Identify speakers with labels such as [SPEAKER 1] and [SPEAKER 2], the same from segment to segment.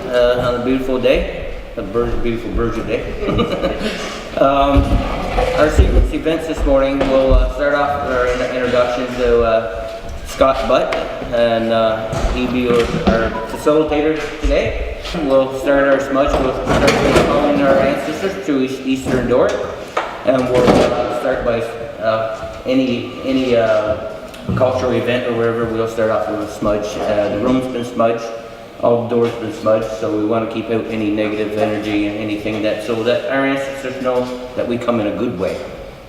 [SPEAKER 1] on a beautiful day, beautiful Virgin Day. Our sequence events this morning will start off with our introduction to Scott Butt, and he'll be our facilitator today. We'll start our smudge. We'll start by calling our ancestors to Eastern Door, and we'll start by any cultural event or wherever. We'll start off with a smudge. The room's been smudged, all the doors been smudged, so we want to keep out any negative energy and anything so that our ancestors know that we come in a good way,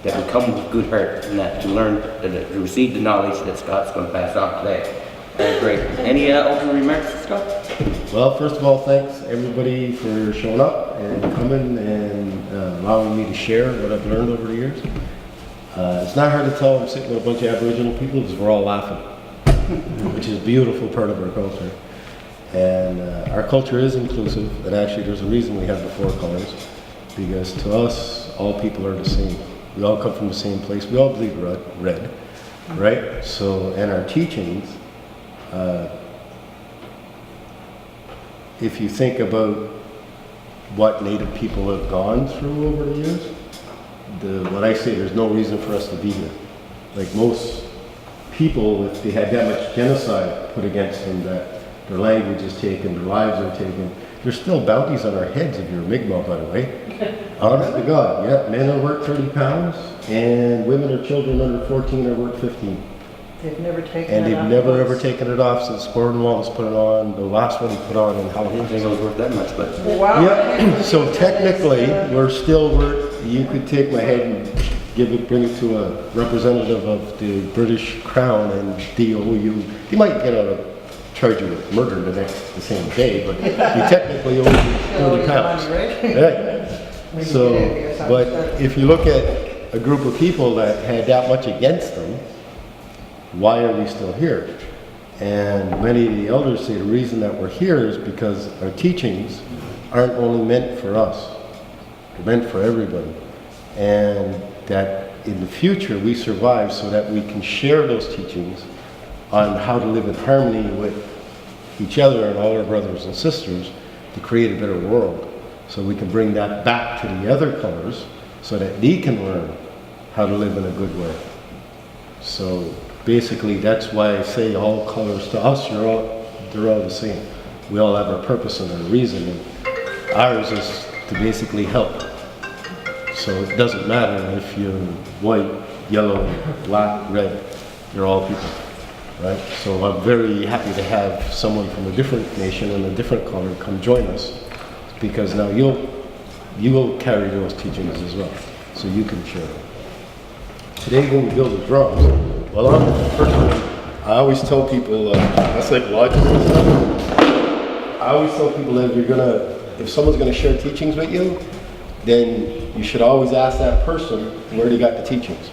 [SPEAKER 1] that we come with good heart, and that to learn, to receive the knowledge that Scott's going to pass on today. Great. Any opening remarks, Scott?
[SPEAKER 2] Well, first of all, thanks everybody for showing up and coming and allowing me to share what I've learned over the years. It's not hard to tell I'm sitting with a bunch of Aboriginal people because we're all laughing, which is a beautiful part of our culture. And our culture is inclusive, and actually there's a reason we have the 4 colors, because to us, all people are the same. We all come from the same place. We all bleed red, right? So, in our teachings, if you think about what Native people have gone through over the years, what I say, there's no reason for us to be here. Like most people, if they had that much genocide put against them, that their language is taken, their lives are taken, there's still bounties on our heads if you're a Mi'kmaq, by the way. Honest to God, yeah, men are worth 30 pounds, and women or children under 14 are worth 15.
[SPEAKER 3] They've never taken it off.
[SPEAKER 2] And they've never ever taken it off since Gordon Wallace put it on. The last one he put on in Halifax.
[SPEAKER 1] I didn't think it was worth that much, but...
[SPEAKER 3] Wow.
[SPEAKER 2] Yeah, so technically, we're still worth, you could take my head and bring it to a representative of the British Crown and DOU. He might get out of charge you with murder the same day, but you technically owe me 30 pounds. Right? So, but if you look at a group of people that had that much against them, why are we still here? And many of the elders say the reason that we're here is because our teachings aren't only meant for us, they're meant for everybody. And that in the future we survive so that we can share those teachings on how to live in harmony with each other and all our brothers and sisters to create a better world. So we can bring that back to the other colors so that they can learn how to live in a good way. So basically, that's why I say all colors to us, they're all the same. We all have our purpose and our reason, and ours is to basically help. So it doesn't matter if you're white, yellow, black, red, you're all people, right? So I'm very happy to have someone from a different nation and a different color come join us, because now you will carry those teachings as well, so you can share them. Today when we build the drums, well, I'm the first one. I always tell people, that's like logic and stuff. I always tell people that if someone's gonna share teachings with you, then you should always ask that person where they got the teachings.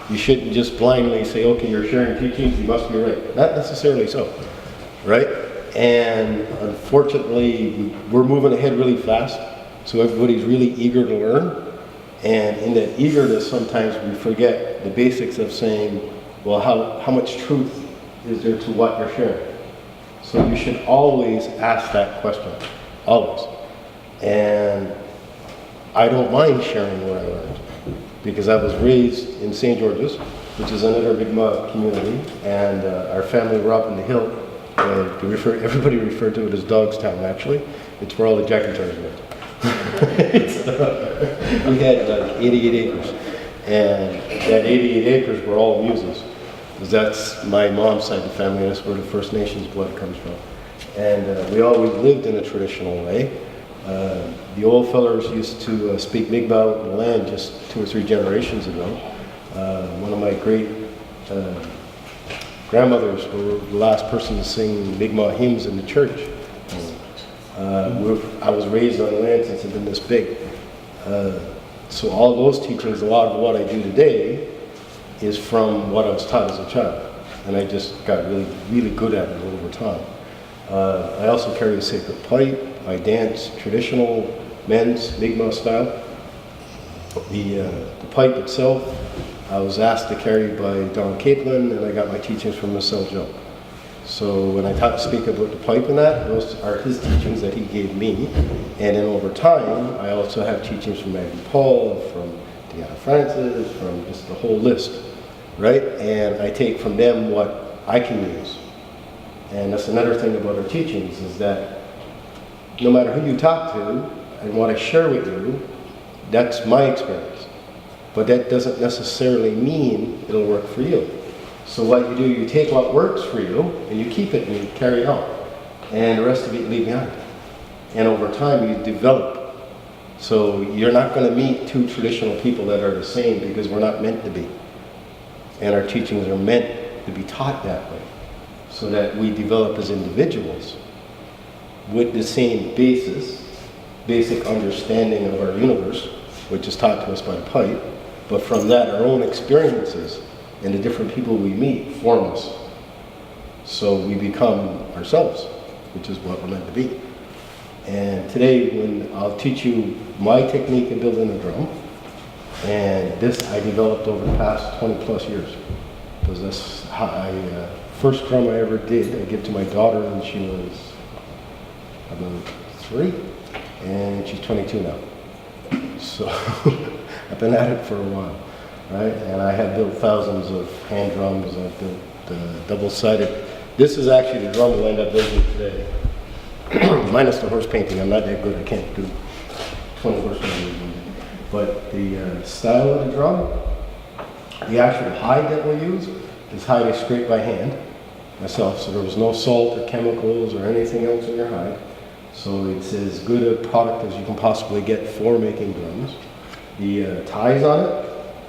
[SPEAKER 2] You shouldn't just blindly say, okay, you're sharing teachings, you must be right. Not necessarily so, right? And unfortunately, we're moving ahead really fast, so everybody's really eager to learn. And in that eagerness, sometimes we forget the basics of saying, well, how much truth is there to what you're sharing? So you should always ask that question, always. And I don't mind sharing what I learned, because I was raised in St. George's, which is another Mi'kmaq community, and our family were up in the hill. Everybody referred to it as Dogstown, actually. It's where all the Jackantars lived. We had like 88 acres, and that 88 acres were all muses, because that's my mom's side of the family. That's where the First Nations blood comes from, and we always lived in a traditional way. The old fellers used to speak Mi'kmaq in the land just 2 or 3 generations ago. One of my great grandmothers were the last person to sing Mi'kmaq hymns in the church. I was raised on land since I've been this big. So all those teachings, a lot of what I do today is from what I was taught as a child. And I just got really, really good at it over time. I also carry a sacred pipe. I dance traditional men's Mi'kmaq style. The pipe itself, I was asked to carry by Don Caitlin, and I got my teachings from Marcel Joe. So when I speak about the pipe and that, those are his teachings that he gave me. And then over time, I also have teachings from Maggie Paul, from Deanna Francis, from just the whole list, right? And I take from them what I can use. And that's another thing about our teachings is that no matter who you talk to and what I share with you, that's my experience. But that doesn't necessarily mean it'll work for you. So what you do, you take what works for you and you keep it and you carry it on. And the rest of it you leave behind. And over time you develop. So you're not going to meet two traditional people that are the same because we're not meant to be. And our teachings are meant to be taught that way. So that we develop as individuals with the same basic understanding of our universe, which is taught to us by the pipe, but from that our own experiences and the different people we meet form us. So we become ourselves, which is what we're meant to be. And today, when I'll teach you my technique of building a drum, and this I developed over the past 20 plus years. Because that's how first drum I ever did, I gave to my daughter when she was about 3, and she's 22 now. So I've been at it for a while, right? And I have built thousands of hand drums. I've built double-sided. This is actually the drum we'll end up building today. Minus the horse painting. I'm not that good. I can't do 20 horse painting. But the style of the drum, the actual hide that we'll use is hide I scraped by hand myself. So there was no salt or chemicals or anything else in your hide. So it's as good a product as you can possibly get for making drums. The ties on it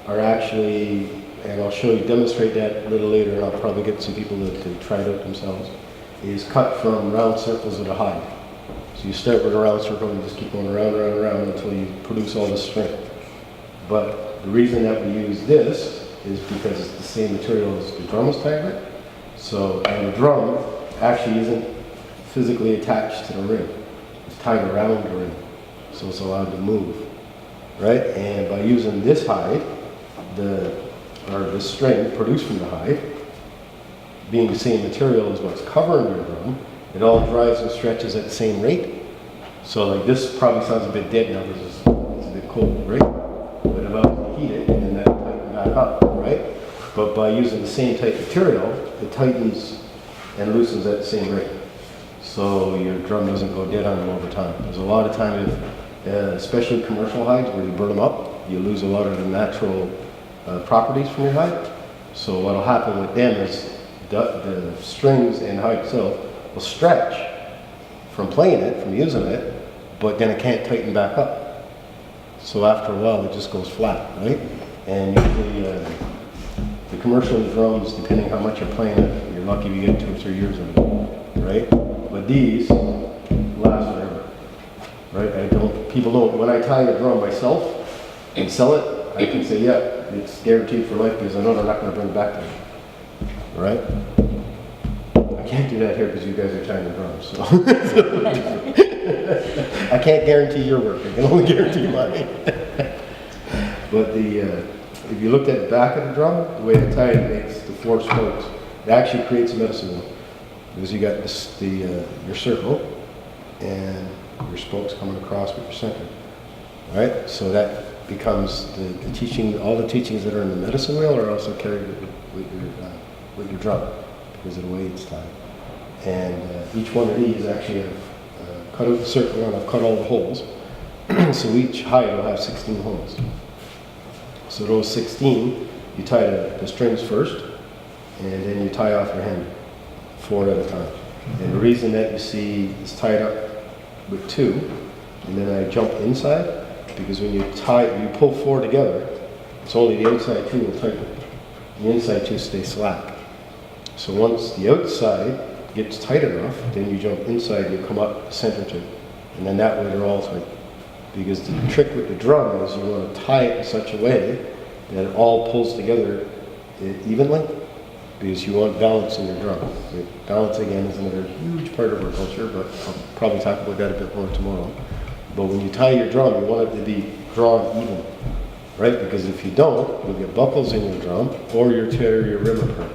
[SPEAKER 2] are actually, and I'll demonstrate that a little later, and I'll probably get some people to try it out themselves, is cut from round circles of the hide. So you start with a round circle and just keep going around, around, around until you produce all this strength. But the reason that we use this is because it's the same material as the drum is tied with. So, and the drum actually isn't physically attached to the ring. It's tied around the ring. So it's allowed to move, right? And by using this hide, the string produced from the hide, being the same material as what's covering your drum, it all dries and stretches at the same rate. So like this probably sounds a bit dead now because it's a bit cold, right? But if I heat it, and then that'll tighten back up, right? But by using the same type of material, it tightens and loosens at the same rate. So your drum doesn't go dead on them over time. There's a lot of time, especially commercial hides where you burn them up, you lose a lot of the natural properties from your hide. So what'll happen with them is the strings and hide itself will stretch from playing it, from using it, but then it can't tighten back up. So after a while it just goes flat, right? And usually the commercial drums, depending how much you're playing it, you're lucky if you get 2 or 3 years of it, right? But these last forever, right? People don't, when I tie a drum myself and sell it, I can say, yeah, it's guaranteed for life because I know they're not going to bring it back to me. Right? I can't do that here because you guys are tying the drums. So I can't guarantee your work. I can only guarantee mine. But if you looked at the back of the drum, the way I tie it makes the 4 spokes. It actually creates a medicine wheel because you got your circle and your spokes coming across with your center. Right? So that becomes the teaching. All the teachings that are in the medicine wheel are also carried with your drum because of the way it's tied. And each one of these actually have cut out the circle and I've cut all the holes. So each hide will have 16 holes. So those 16, you tie the strings first, and then you tie off your hand 4 at a time. And the reason that you see it's tied up with 2, and then I jump inside, because when you pull 4 together, it's only the outside 2 will tighten. The inside 2 stay slack. So once the outside gets tight enough, then you jump inside and you come up the center 2. And then that way they're all tight. Because the trick with the drum is you want to tie it in such a way that it all pulls together evenly, because you want balance in your drum. Balance, again, is another huge part of our culture, but I'll probably talk about that a bit more tomorrow. But when you tie your drum, you want it to be drawn even, right? Because if you don't, you'll get buckles in your drum, or you'll tear your rim apart.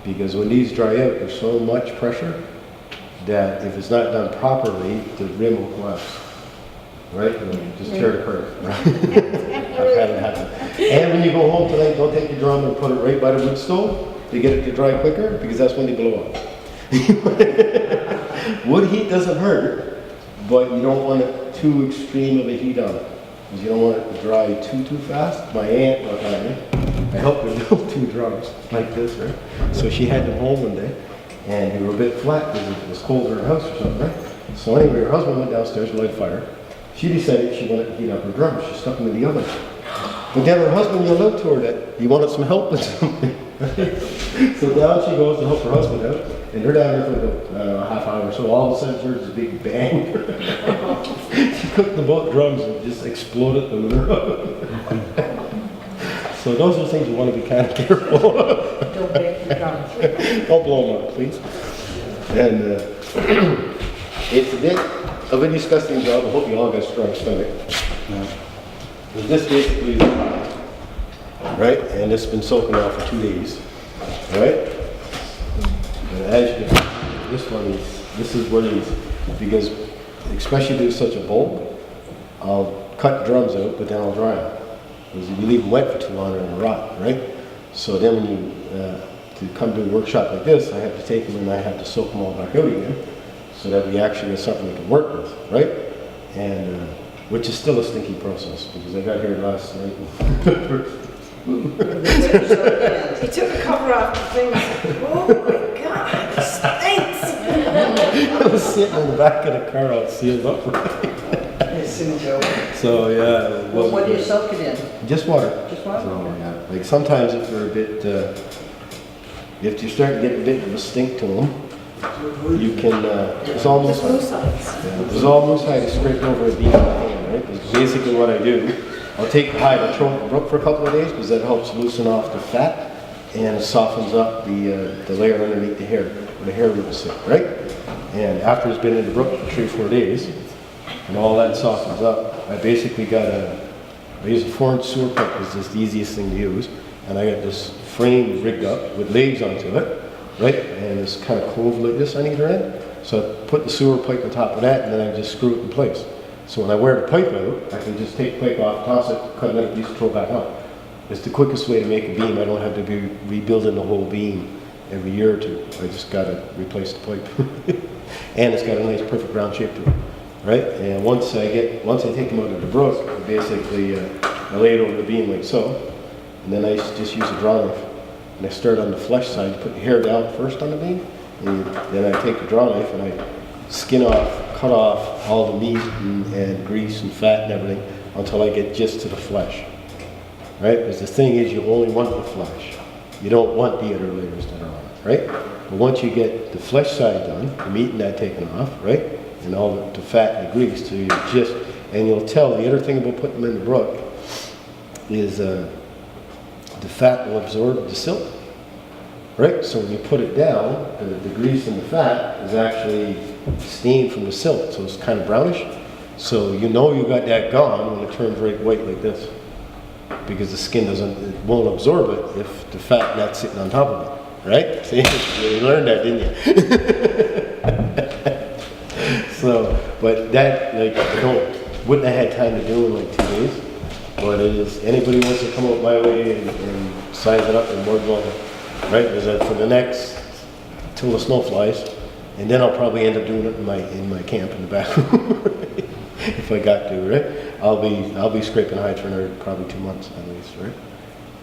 [SPEAKER 2] because when these dry out, there's so much pressure that if it's not done properly, the rim will collapse. Right? It'll just tear it apart. Right? I've had it happen. And when you go home tonight, don't take your drum and put it right by the wood stove to get it to dry quicker, because that's when they blow up. Wood heat doesn't hurt, but you don't want it too extreme of a heat on it, because you don't want it to dry too fast. My aunt, I helped her build 2 drums like this, right? So she had them home one day, and they were a bit flat because it was cold in her house or something, right? So anyway, her husband went downstairs to light a fire. She decided she wanted to heat up her drums. She stuck them in the oven. But then her husband yelled out to her that he wanted some help with something. So down she goes to help her husband out, and they're down there for about a half hour. So all of a sudden, there's a big bang. She cooked the both drums and just exploded them in her oven. So those are the things you want to be kind of careful of.
[SPEAKER 3] Don't break the drums.
[SPEAKER 2] Don't blow them up, please. And it's a bit of a disgusting job. I hope you all got a strong stomach. But this basically is the pot, right? And it's been soaking now for 2 days, right? And as you can see, this is what it is, because especially if it's such a bulk, I'll cut drums out, but then I'll dry them. Because if you leave them wet for too long, they're gonna rot, right? So then when you to come to a workshop like this, I have to take them and I have to soak them all back out again, so that we actually have something we can work with, right? And which is still a stinky process, because I got here last night.
[SPEAKER 3] He took the cover off the thing and said, oh my God, it stinks.
[SPEAKER 2] I was sitting in the back of the car all sealed up. So yeah.
[SPEAKER 3] Well, what do you soak it in?
[SPEAKER 2] Just water.
[SPEAKER 3] Just water?
[SPEAKER 2] So, yeah. Like sometimes if they're a bit, if you start to get a bit of a stink to them, you can, it's almost like, there's almost like to scrape over a bean in the hand, right? Because basically what I do, I'll take the hide, I'll throw it in the brook for a couple of days, because that helps loosen off the fat and softens up the layer underneath the hair, where the hair roots sit, right? And after it's been in the brook for 3 or 4 days, and all that softens up, I basically I use a 4-inch sewer pipe, because it's the easiest thing to use, and I got this frame rigged up with legs onto it, right? And it's kind of clove like this on either end. So I put the sewer pipe on top of that, and then I just screw it in place. So when I wear the pipe out, I can just take the pipe off, toss it, cut another piece, and throw it back on. It's the quickest way to make a beam. I don't have to be rebuilding the whole beam every year or 2. I just got to replace the pipe. And it's got a nice perfect round shape to it, right? And once I take them out of the brook, basically I lay it over the beam like so, and then I just use a draw knife. And I start on the flesh side, put the hair down first on the beam, and then I take the draw knife and I skin off, cut off all the meat and grease and fat and everything until I get just to the flesh, right? Because the thing is, you only want the flesh. You don't want the other layers that are on it, right? But once you get the flesh side done, the meat and that taken off, right? And all the fat and the grease, so you and you'll tell, the other thing about putting them in the brook is the fat will absorb the silt, right? So when you put it down, the grease and the fat is actually steam from the silt, so it's kind of brownish. So you know you got that gone when it turns right white like this, because the skin won't absorb it if the fat not sitting on top of it, right? See, you learned that, didn't you? So, but that, like, wouldn't have had time to do in like 2 days. But it is, anybody wants to come up my way and size it up, and more than welcome, right? Because for the next, till the snow flies, and then I'll probably end up doing it in my camp in the bathroom, if I got to, right? I'll be scraping hides for another probably 2 months at least, right?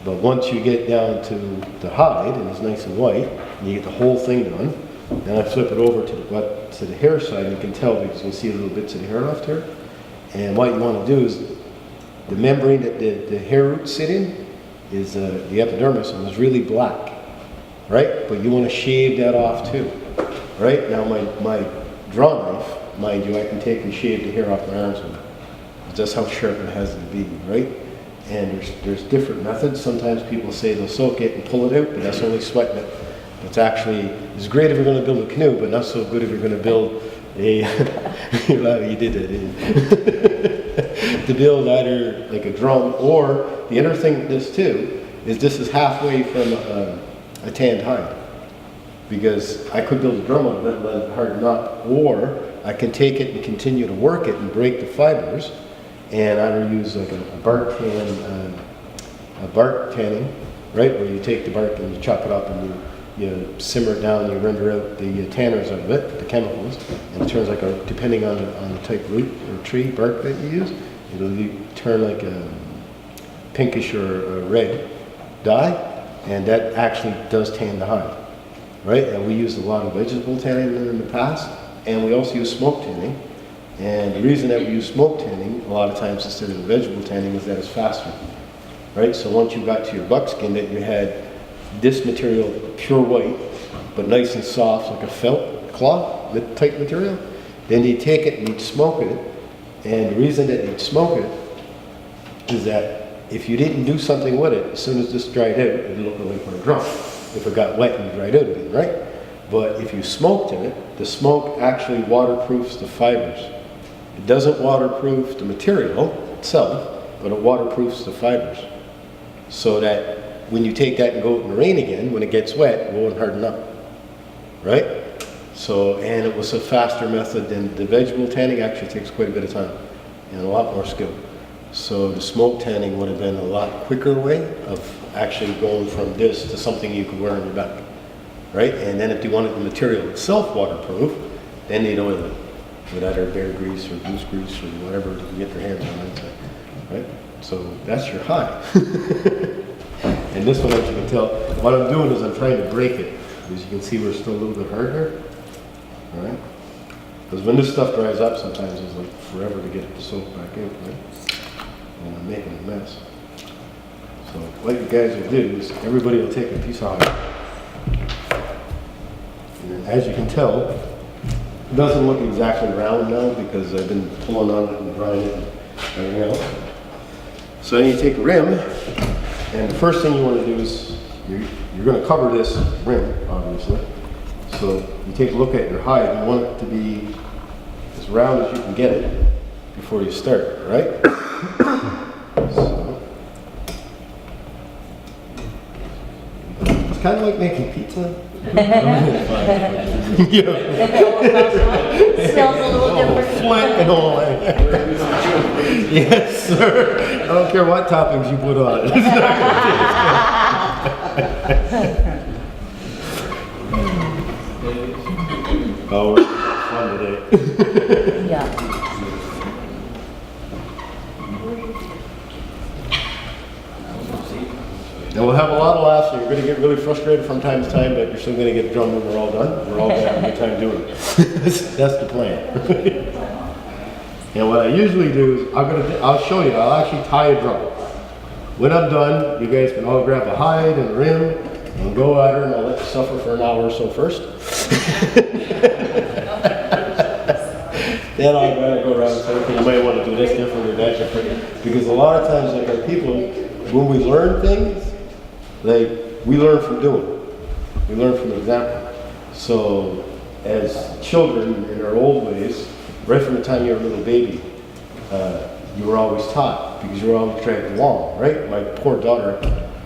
[SPEAKER 2] But once you get down to the hide and it's nice and white, and you get the whole thing done, then I flip it over to the hair side, and you can tell because you can see little bits of the hair left here. And what you want to do is, the membrane that the hair roots sit in is the epidermis, and it's really black, right? But you want to shave that off too, right? Now my draw knife, mind you, I can take and shave the hair off my arms with it. That's how sharp it has to be, right? And there's different methods. Sometimes people say they'll soak it and pull it out, but that's only sweating it. It's great if you're going to build a canoe, but not so good if you're going to build you did it. To build either like a drum, or the other thing with this too is this is halfway from a tanned hide, because I could build a drum out of it and let it harden up, or I can take it and continue to work it and break the fibers, and either use like a bark tanning, right, where you take the bark and you chop it up and you simmer it down, you render out the tanners out of it, the chemicals, and it turns like depending on the type of root or tree bark that you use, it'll turn like a pinkish or a red dye, and that actually does tan the hide, right? And we used a lot of vegetable tanning in the past, and we also use smoke tanning. And the reason that we use smoke tanning a lot of times instead of vegetable tanning is that it's faster, right? So once you got to your buckskin, that you had this material pure white, but nice and soft like a felt cloth type material, then you take it and you smoke it. And the reason that you'd smoke it is that if you didn't do something with it, as soon as this dried out, it'd look like a drum. If it got wet and dried out again, right? But if you smoked in it, the smoke actually waterproofs the fibers. It doesn't waterproof the material itself, but it waterproofs the fibers. So that when you take that and go out in the rain again, when it gets wet, it won't harden up, right? So, and it was a faster method than the vegetable tanning. Actually takes quite a bit of time and a lot more skill. So the smoke tanning would have been a lot quicker way of actually going from this to something you could wear on your back, right? And then if you wanted the material itself waterproof, then they'd oil it with either bear grease or goose grease or whatever you can get your hands on, I'd say, right? So that's your hide. And this one, as you can tell, what I'm doing is I'm trying to break it. As you can see, we're still a little bit hard here, all right? Because when this stuff dries up, sometimes it's like forever to get it to soak back in, right? And I'm making a mess. So what you guys will do is everybody will take a piece of hide. And as you can tell, it doesn't look exactly round now because I've been pulling on it and drying it and everything else. So then you take a rim, and the first thing you want to do is you're going to cover this rim, obviously. So you take a look at your hide. You want it to be as round as you can get it before you start, right? So it's kind of like making pizza.
[SPEAKER 3] Smells a little different.
[SPEAKER 2] Flint and all that. Yes, sir. I don't care what toppings you put on it. It's not gonna taste good. Oh, we're fun today.
[SPEAKER 3] Yeah.
[SPEAKER 2] And we'll have a lot of laughs, and you're going to get really frustrated from time to time, but you're still going to get drummed when we're all done. We're all going to have a good time doing it. That's the plan. And what I usually do is, I'll show you, I'll actually tie a drum. When I'm done, you guys can all grab a hide and a rim, and go at her, and I'll let you suffer for an hour or so first. Then I'll go around and say, okay, you might want to do this different or that different. Because a lot of times, like our people, when we learn things, like, we learn from doing. We learn from example. So, as children in our old ways, right from the time you were a little baby, you were always taught because you were always dragged along, right? My poor daughter,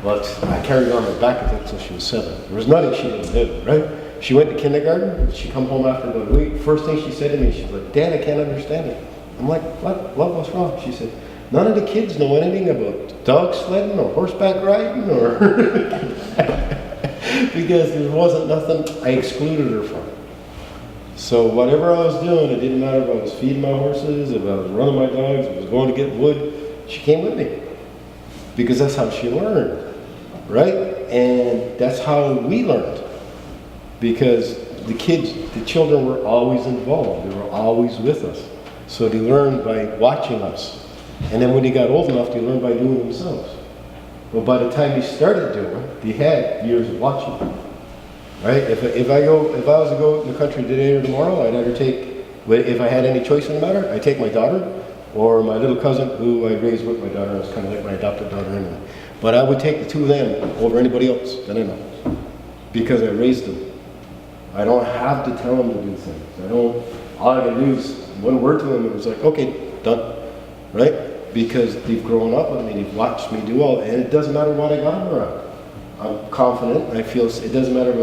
[SPEAKER 2] well, I carried her on my back, I think, until she was 7. There was nothing she didn't do, right? She went to kindergarten, she come home after about a week. First thing she said to me, she's like, "Dad, I can't understand it." I'm like, "What? What's wrong?" She said, "None of the kids know anything about dog sledding or horseback riding or..." Because there wasn't nothing I excluded her from. So whatever I was doing, it didn't matter if I was feeding my horses, if I was running my dogs, if I was going to get wood, she came with me. Because that's how she learned, right? And that's how we learned. Because the children were always involved. They were always with us. So they learned by watching us. And then when they got old enough, they learned by doing it themselves. Well, by the time they started doing it, they had years of watching. Right? If I was to go in the country today or tomorrow, I'd either take, if I had any choice in the matter, I'd take my daughter or my little cousin who I raised with my daughter. It's kind of like my adopted daughter anyway. But I would take the two of them over anybody else that I know. Because I raised them. I don't have to tell them to do things. All I can do is one word to them and it's like, okay, done. Right? Because they've grown up with me, they've watched me do all, and it doesn't matter what I got them around. I'm confident, I feel, it doesn't matter if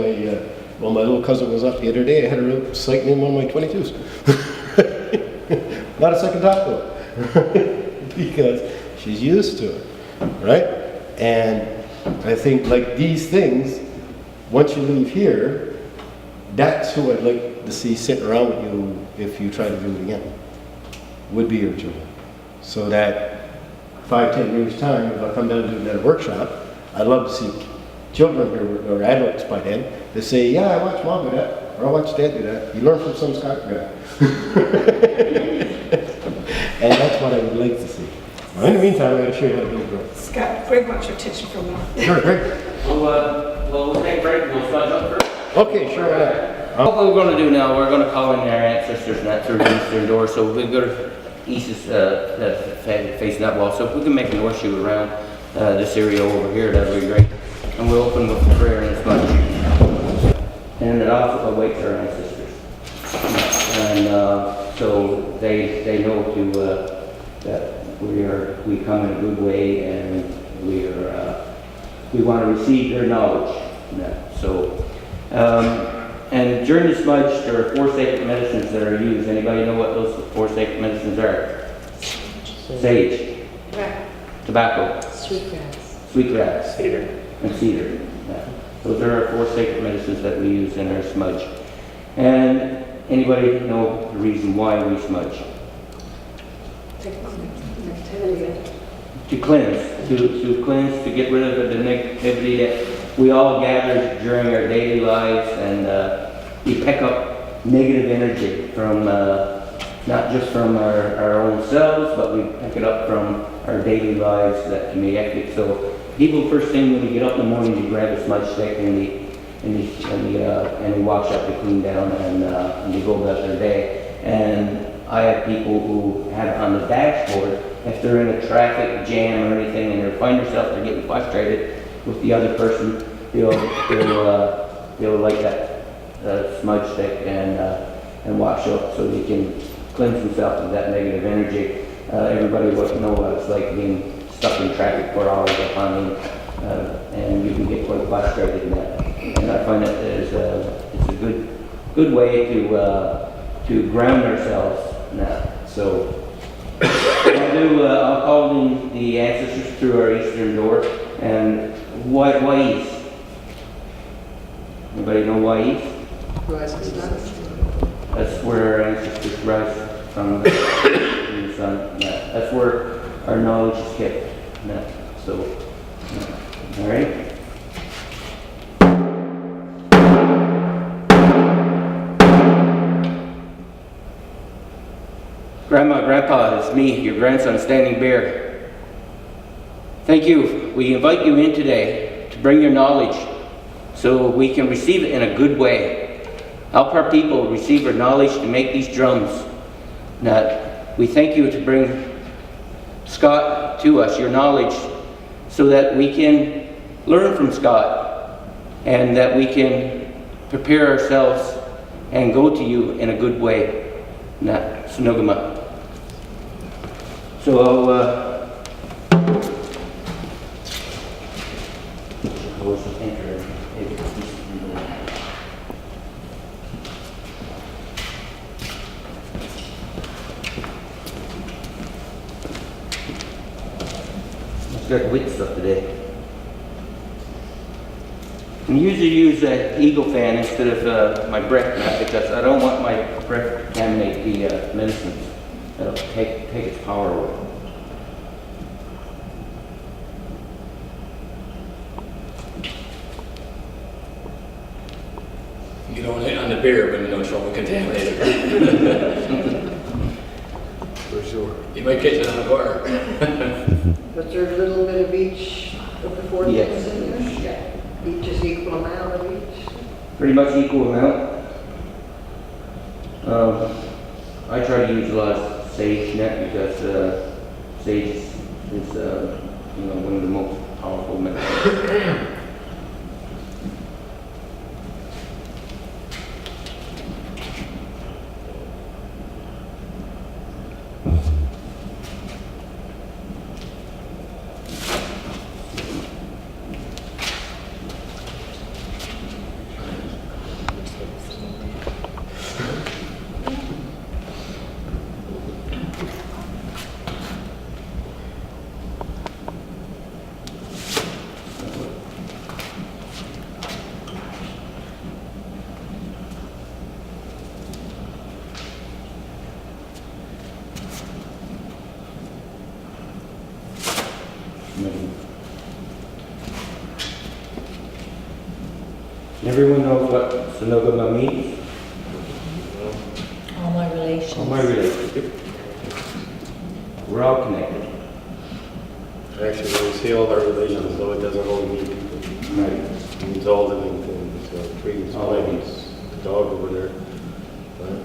[SPEAKER 2] Well, my little cousin was up the other day, I had her out cycling in one of my 22s. Not a second thought to it. Because she's used to it, right? And I think like these things, once you leave here, that's who I'd like to see sitting around with you if you try to do it again, would be your children. So that 5-10 years time, if I come down to do another workshop, I'd love to see children or adults by then that say, yeah, I watched mom do that, or I watched dad do that. You learn from some Scott guy. And that's what I would like to see. Well, in the meantime, I'm going to show you how to build a drone.
[SPEAKER 3] Scott, Greg wants your attention for a moment.
[SPEAKER 2] Sure, great.
[SPEAKER 1] We'll take a break, we'll start up first.
[SPEAKER 2] Okay, sure, why not?
[SPEAKER 1] What we're going to do now, we're going to call in our ancestors and that through the eastern door. So we've got east is facing that wall. So if we can make an horseshoe around this area over here, that would be great. And we'll open with a prayer and as much. And it also awaits our ancestors. And so they know that we come in a good way, and we want to receive their knowledge. So. And during the smudge, there are 4 sacred medicines that are used. Anybody know what those 4 sacred medicines are? Sage. Tobacco. Sweetgrass.
[SPEAKER 4] Cedar.
[SPEAKER 1] And cedar. Yeah. Those are our 4 sacred medicines that we use in our smudge. And anybody know the reason why we smudge? To cleanse. To cleanse, to get rid of the negativity that we all gather during our daily lives, and we pick up negative energy from not just from our own selves, but we pick it up from our daily lives that can be hectic. So people, first thing when you get up in the morning, you grab a smudge stick and they wash up, they clean down, and they go about their day. And I have people who have it on the dashboard, if they're in a traffic jam or anything, and they find themselves, they're getting frustrated with the other person, they'll light that smudge stick and wash up so they can cleanse themselves of that negative energy. Everybody would know what it's like being stuck in traffic for hours upon end, and you can get quite frustrated in that. And I find that it's a good way to ground ourselves now. So I'll call in the ancestors through our eastern door. And why east? Anybody know why east? That's where our ancestors rise from the sun. Yeah, that's where our knowledge is kept. Yeah. So, all right. Grandma, Grandpa, it's me, your grandson, Standing Bear. Thank you. We invite you in today to bring your knowledge so we can receive it in a good way. Help our people receive our knowledge to make these drums. Now, we thank you to bring Scott to us, your knowledge, so that we can learn from Scott and that we can prepare ourselves and go to you in a good way. Now, Sunugama. So let's start with stuff today. I usually use an eagle fan instead of my breath mat because I don't want my breath to contaminate the medicines. That'll take its power away.
[SPEAKER 4] You don't hit on the beer, but you don't show up contaminated.
[SPEAKER 2] For sure.
[SPEAKER 4] You might catch it on the bar.
[SPEAKER 3] Was there a little bit of each of the 4
[SPEAKER 1] Yes.
[SPEAKER 3] things in there? Yeah. Each is equal amount of each?
[SPEAKER 1] Pretty much equal amount. I try to use a lot of sage net because sage is one of the most powerful medicines. Everyone knows what Sonogama means?
[SPEAKER 3] All my relations.
[SPEAKER 1] All my relations. We're all connected.
[SPEAKER 2] Actually, when we say all our relations, though, it doesn't only mean people.
[SPEAKER 1] Right.
[SPEAKER 2] It means all living things, trees,
[SPEAKER 1] All
[SPEAKER 2] plants, the dog over there. Right?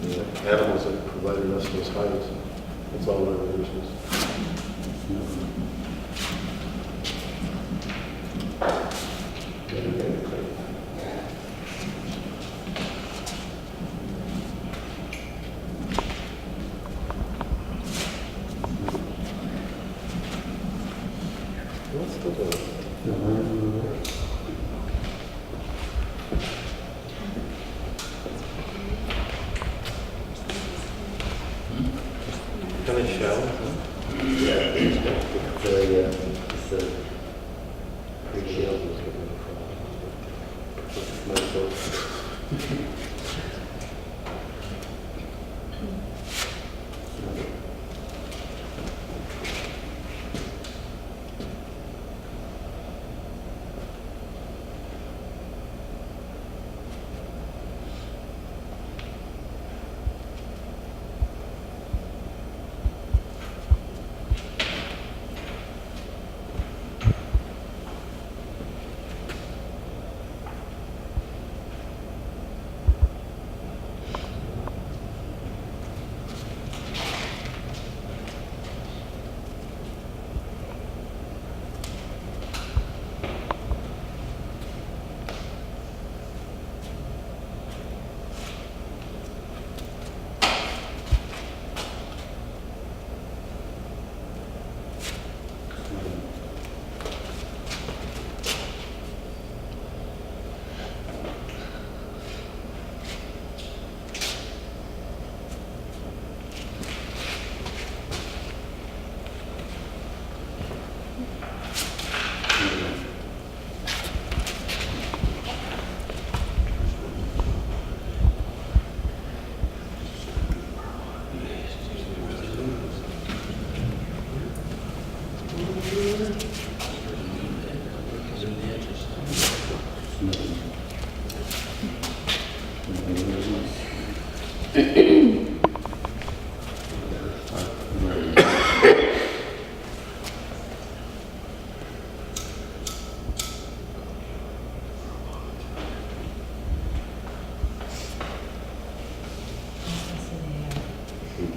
[SPEAKER 2] The animals that provided us those hides. That's all our relations. What's the kind of shell? Yeah, it's a pretty shell.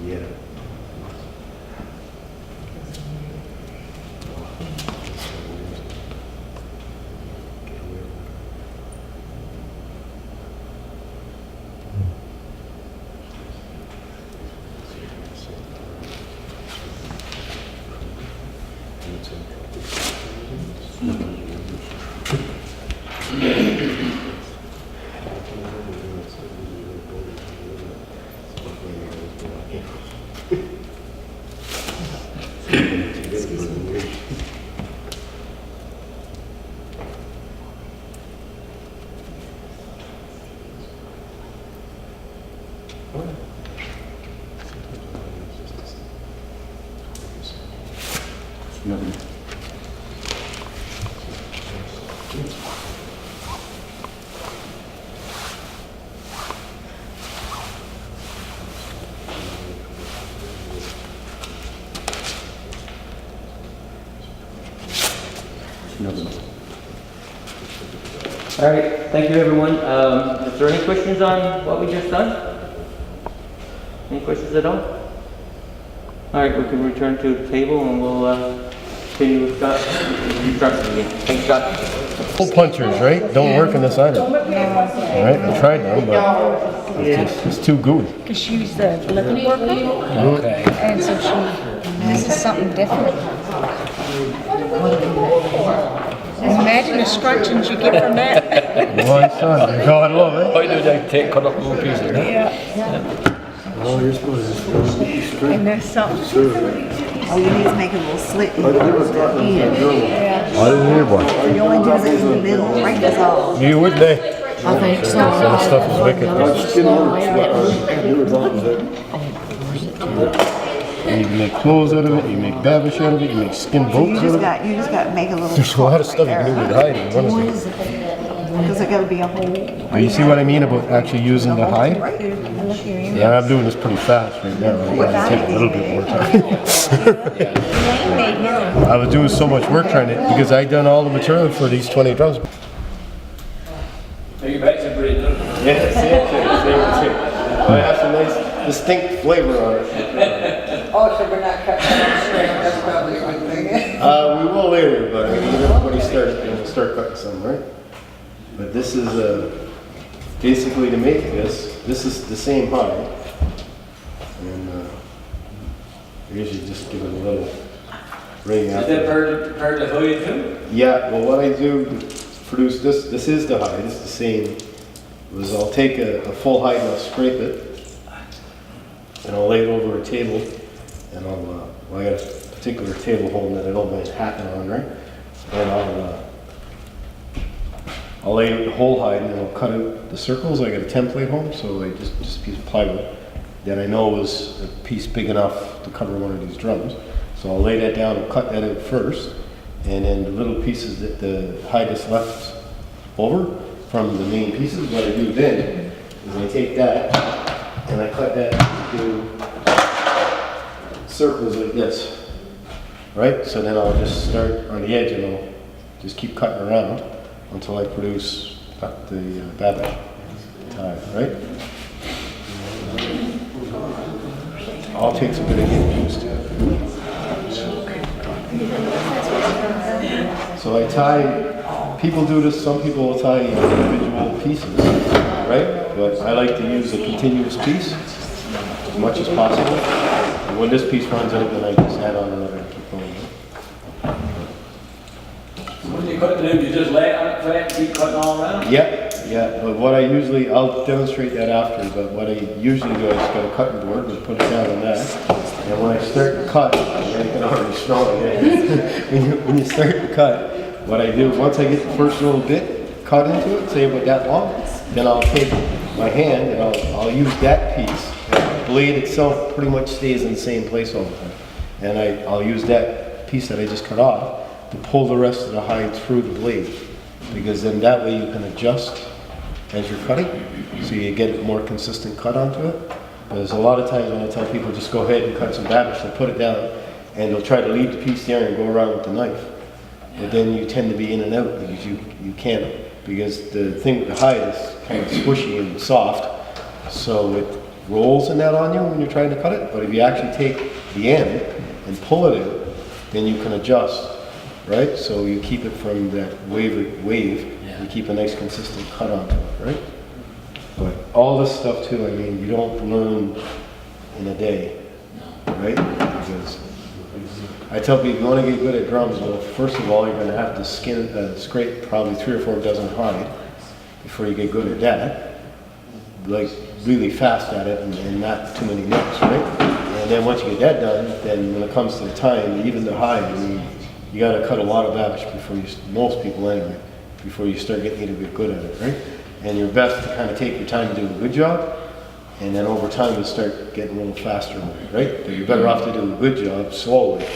[SPEAKER 2] Yeah.
[SPEAKER 1] All right, thank you everyone. Is there any questions on what we just done? Any questions at all? All right, we can return to the table and we'll continue with Scott's instructions again. Thanks, Scott.
[SPEAKER 2] Hole punchers, right? Don't work on this either. All right, I tried them, but it's too gooey.
[SPEAKER 3] Because she's the liquor worker, and so this is something different. Imagine the scrunchings you get from that.
[SPEAKER 2] My son, God love it.
[SPEAKER 4] Why do they take cut up little pieces?
[SPEAKER 3] Yeah.
[SPEAKER 2] Oh, you're supposed to.
[SPEAKER 3] And there's something.
[SPEAKER 5] All you need is make a little slit and close the end.
[SPEAKER 2] I didn't hear one.
[SPEAKER 5] The only difference is in the middle, right? That's all.
[SPEAKER 2] You would they?
[SPEAKER 3] I think so.
[SPEAKER 2] That stuff is wicked. And you can make clothes out of it, you make babish out of it, you make skin boats out of it.
[SPEAKER 5] You just got to make a little.
[SPEAKER 2] There's a lot of stuff you can do with hide in one of them.
[SPEAKER 5] Because it gotta be a whole.
[SPEAKER 2] But you see what I mean about actually using the hide? Yeah, I'm doing this pretty fast right now. I'm gonna take a little bit more time. I was doing so much work trying to, because I done all the material for these 20 drums.
[SPEAKER 4] Your bags are pretty good.
[SPEAKER 2] Yeah, same thing. I have some nice distinct flavor on it.
[SPEAKER 3] Oh, so we're not cutting it straight, that's probably one thing.
[SPEAKER 2] We will later, but I mean, everybody start cutting some, right? But this is basically to make this is the same hide. And I usually just give it a little ring
[SPEAKER 4] Is
[SPEAKER 2] out.
[SPEAKER 4] that part of how you do?
[SPEAKER 2] Yeah, well what I do to produce this is the hide, it's the same. Was I'll take a full hide and I'll scrape it. And I'll lay it over a table. And well, I got a particular table home that I don't mind hacking on, right? And I'll lay the whole hide and then I'll cut out the circles. I got a template home, so I just a piece of plywood that I know is a piece big enough to cover one of these drums. So I'll lay that down and cut that out first, and then the little pieces that the hide is left over from the main pieces, what I do then is I take that and I cut that into circles like this, right? So then I'll just start on the edge and I'll just keep cutting around until I produce the babish tie, right? All takes a bit of getting used to. So I tie, people do this, some people will tie individual pieces, right? But I like to use a continuous piece as much as possible. And when this piece runs out, then I just add on another and keep going.
[SPEAKER 4] When you cut it, you just lay it on it flat and keep cutting all around?
[SPEAKER 2] Yeah, but what I'll demonstrate that after, but what I usually do, I just got a cutting board and put it down on that. And when I start to cut, I can already smell it. When you start to cut, what I do, once I get the first little bit cut into it, say about that long, then I'll take my hand and I'll use that piece. The blade itself pretty much stays in the same place all the time. And I'll use that piece that I just cut off to pull the rest of the hide through the blade. Because then that way you can adjust as you're cutting, so you get a more consistent cut onto it. Because a lot of times when I tell people just go ahead and cut some babish, they'll put it down and they'll try to leave the piece there and go around with the knife. But then you tend to be in and out because you can't, because the thing with the hide is kind of squishy and soft, so it rolls in that on you when you're trying to cut it. But if you actually take the end and pull it out, then you can adjust, right? So you keep it from that wave, you keep a nice consistent cut onto it, right? But all this stuff too, I mean, you don't learn in a day, right? Because I tell people, you want to get good at drums, well, first of all, you're going to have to scrape probably 3 or 4 dozen hide before you get good at that. Like, really fast at it and not too many nicks, right? And then once you get that done, then when it comes to the time, even the hide, I mean, you got to cut a lot of babish before most people anyway, before you start getting to get good at it, right? And you're best to kind of take your time to do a good job, and then over time you'll start getting a little faster with it, right? But you're better off to do a good job slowly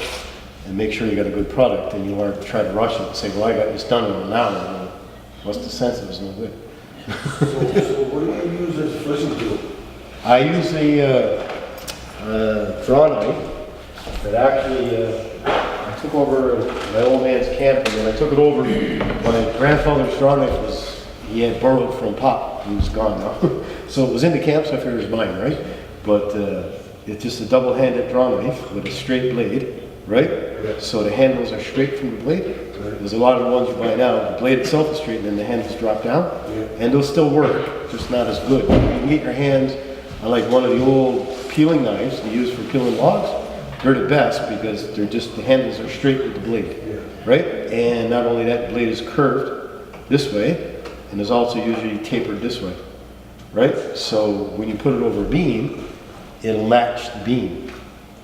[SPEAKER 2] and make sure you got a good product, and you want to try to rush it and say, well, I got this done in an hour. Well, what's the sense? It was no good.
[SPEAKER 6] So what do you use as fishing tool?
[SPEAKER 2] I use a draw knife that actually I took over my old man's camping, and I took it over. My grandfather's draw knife he had borrowed from Pop, who's gone now. So it was in the camp, so I figured it was mine, right? But it's just a double-handed draw knife with a straight blade, right? So the handles are straight from the blade. There's a lot of the ones you buy now, the blade itself is straight and then the handles drop down. And they'll still work, just not as good. You can get your hands on like one of the old peeling knives you use for peeling logs. They're the best because the handles are straight with the blade, right? And not only that, the blade is curved this way, and is also usually tapered this way, right? So when you put it over a beam, it'll match the beam,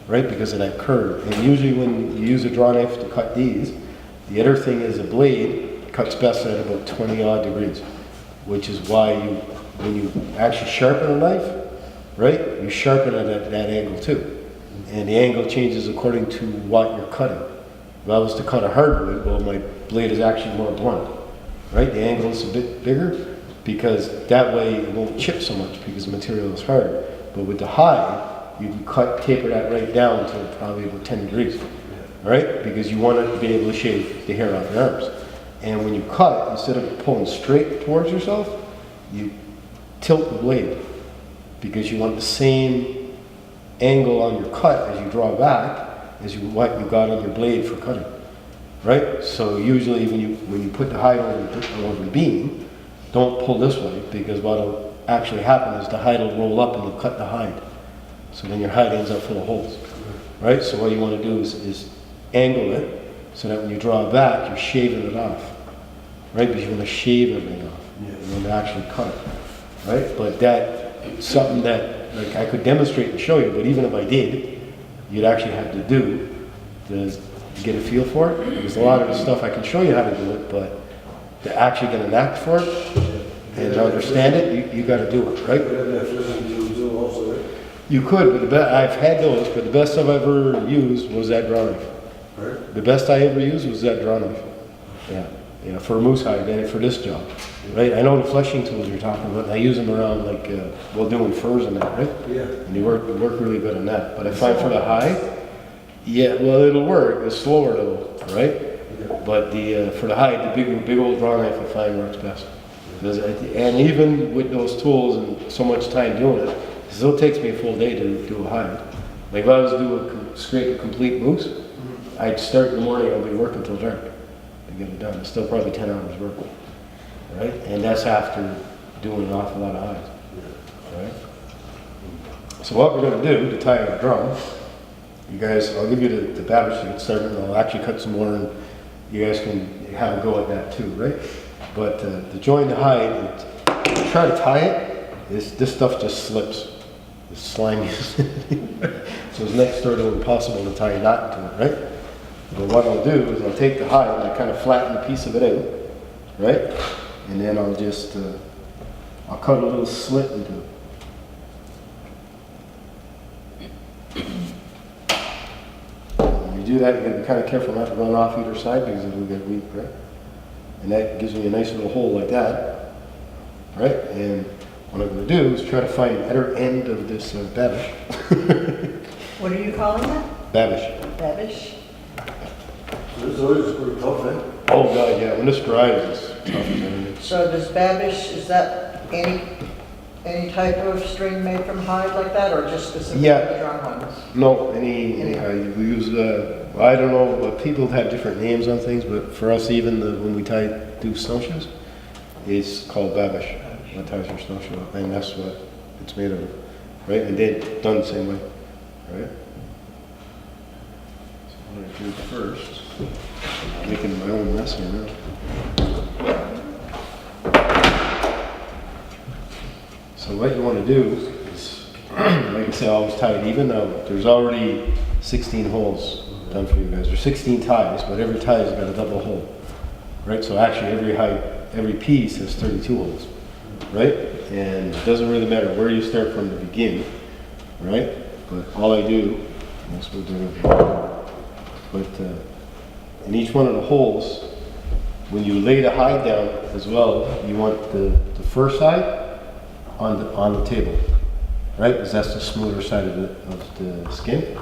[SPEAKER 2] right? Because of that curve. And usually when you use a draw knife to cut these, the other thing is a blade cuts best at about 20 odd degrees, which is why when you actually sharpen a knife, right? You sharpen it at that angle too. And the angle changes according to what you're cutting. If I was to cut a hardwood, well, my blade is actually more blunt. right? The angle is a bit bigger because that way it won't chip so much because the material is harder. But with the hide, you can taper that right down to probably about 10 degrees, right? Because you want to be able to shave the hair off your arms. And when you cut, instead of pulling straight towards yourself, you tilt the blade because you want the same angle on your cut as you draw back as what you got on your blade for cutting, right? So usually when you put the hide over the beam, don't pull this way because what'll actually happen is the hide will roll up and you'll cut the hide. So then your hide ends up full of holes, right? So what you want to do is angle it so that when you draw it back, you're shaving it off, right? Because you want to shave everything off. You want to actually cut it, right? But that's something that like I could demonstrate and show you, but even if I did, you'd actually have to do to get a feel for it. There's a lot of the stuff I can show you how to do it, but to actually get an act for it and to understand it, you got to do it, right?
[SPEAKER 6] We have that fishing tools too also, right?
[SPEAKER 2] You could, but I've had those, but the best I've ever used was that draw knife.
[SPEAKER 6] Right?
[SPEAKER 2] The best I ever used was that draw knife. Yeah, for a moose hide and for this job, right? I know the fleshing tools you're talking about. I use them around like doing furs and that, right?
[SPEAKER 6] Yeah.
[SPEAKER 2] And you work really good on that. But I find for the hide, yeah, well it'll work. It's slower though, right?
[SPEAKER 6] Yeah.
[SPEAKER 2] But for the hide, the big old draw knife I find works best. And even with those tools and so much time doing it, it still takes me a full day to do a hide. Like if I was to scrape a complete moose, I'd start in the morning, I'll be working till dark to get it done. It's still probably 10 hours work, right? And that's after doing an awful lot of hides, right? So what we're gonna do to tie our drum, you guys, I'll give you the batters to get started, and I'll actually cut some more, and you guys can have a go at that too, right? But to join the hide and try to tie it, this stuff just slips. It's slimy. So it's next door to impossible to tie a knot into it, right? But what I'll do is I'll take the hide and I kind of flatten a piece of it out, right? And then I'll just, I'll cut a little slit into it. When you do that, you gotta be kind of careful not to run off either side because it'll get weak, right? And that gives me a nice little hole like that, right? And what I'm gonna do is try to find the other end of this babish.
[SPEAKER 3] What are you calling that?
[SPEAKER 2] Babish.
[SPEAKER 3] Babish?
[SPEAKER 6] This always pretty tough, eh?
[SPEAKER 2] Oh god, yeah, when this dries, it's tough. Man.
[SPEAKER 3] So does babish, is that any type of string made from hide like that, or just specifically
[SPEAKER 2] Yeah.
[SPEAKER 3] the drum ones?
[SPEAKER 2] No, any hide. We use, I don't know, but people have different names on things, but for us, even when we do snowshoes, it's called babish. That ties your snowshoe up, and that's what it's made of, right? And they're done the same way, right? So what I do first, I'm making my own mess here now. So what you want to do is, like I say, always tie it even. Now, there's already 16 holes done for you guys. There's 16 ties, but every tie has got a double hole, right? So actually every piece has 32 holes, right? And it doesn't really matter where you start from the beginning, right? But all I do, that's what we're doing. But in each one of the holes, when you lay the hide down as well, you want the first side on the table, right? Because that's the smoother side of the skin,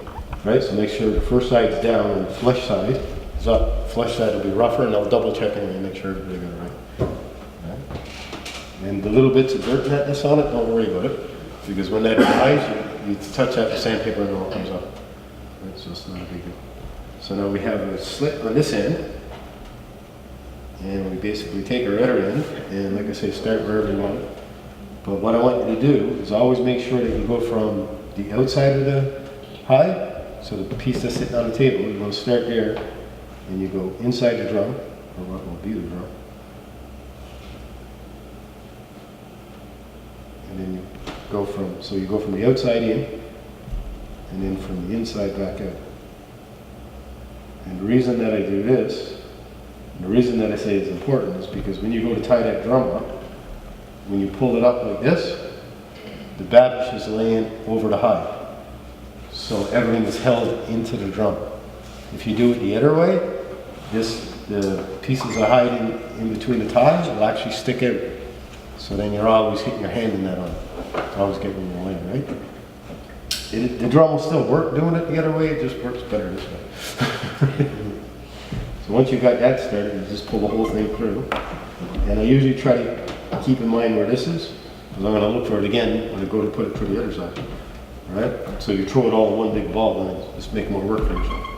[SPEAKER 2] right? So make sure the first side's down and the flesh side is up. Flesh side will be rougher, and I'll double check it and make sure everybody got it right. And the little bits of dirt that's on it, don't worry about it, because when that dries, you touch that with sandpaper and it all comes off. Right? So it's not a big deal. So now we have a slit on this end, and we basically take our other end, and like I say, start wherever you want. But what I want you to do is always make sure that you go from the outside of the hide, so the piece that's sitting on the table, you want to start there, and you go inside the drum, or what will be the drum. And then you go from the outside in, and then from the inside back out. And the reason that I do this, and the reason that I say it's important, is because when you go to tie that drum up, when you pull it up like this, the babish is laying over the hide. So everything is held into the drum. If you do it the other way, this the pieces of hide in between the ties will actually stick out. So then you're always hitting your hand in that on. It's always getting in your way, right? The drum will still work doing it the other way, it just works better this way. So once you got that started, you just pull the whole thing through. And I usually try to keep in mind where this is, because I'm going to look for it again when I go to put it for the other side. Alright? So you throw it all in one big ball and just make more work for yourself.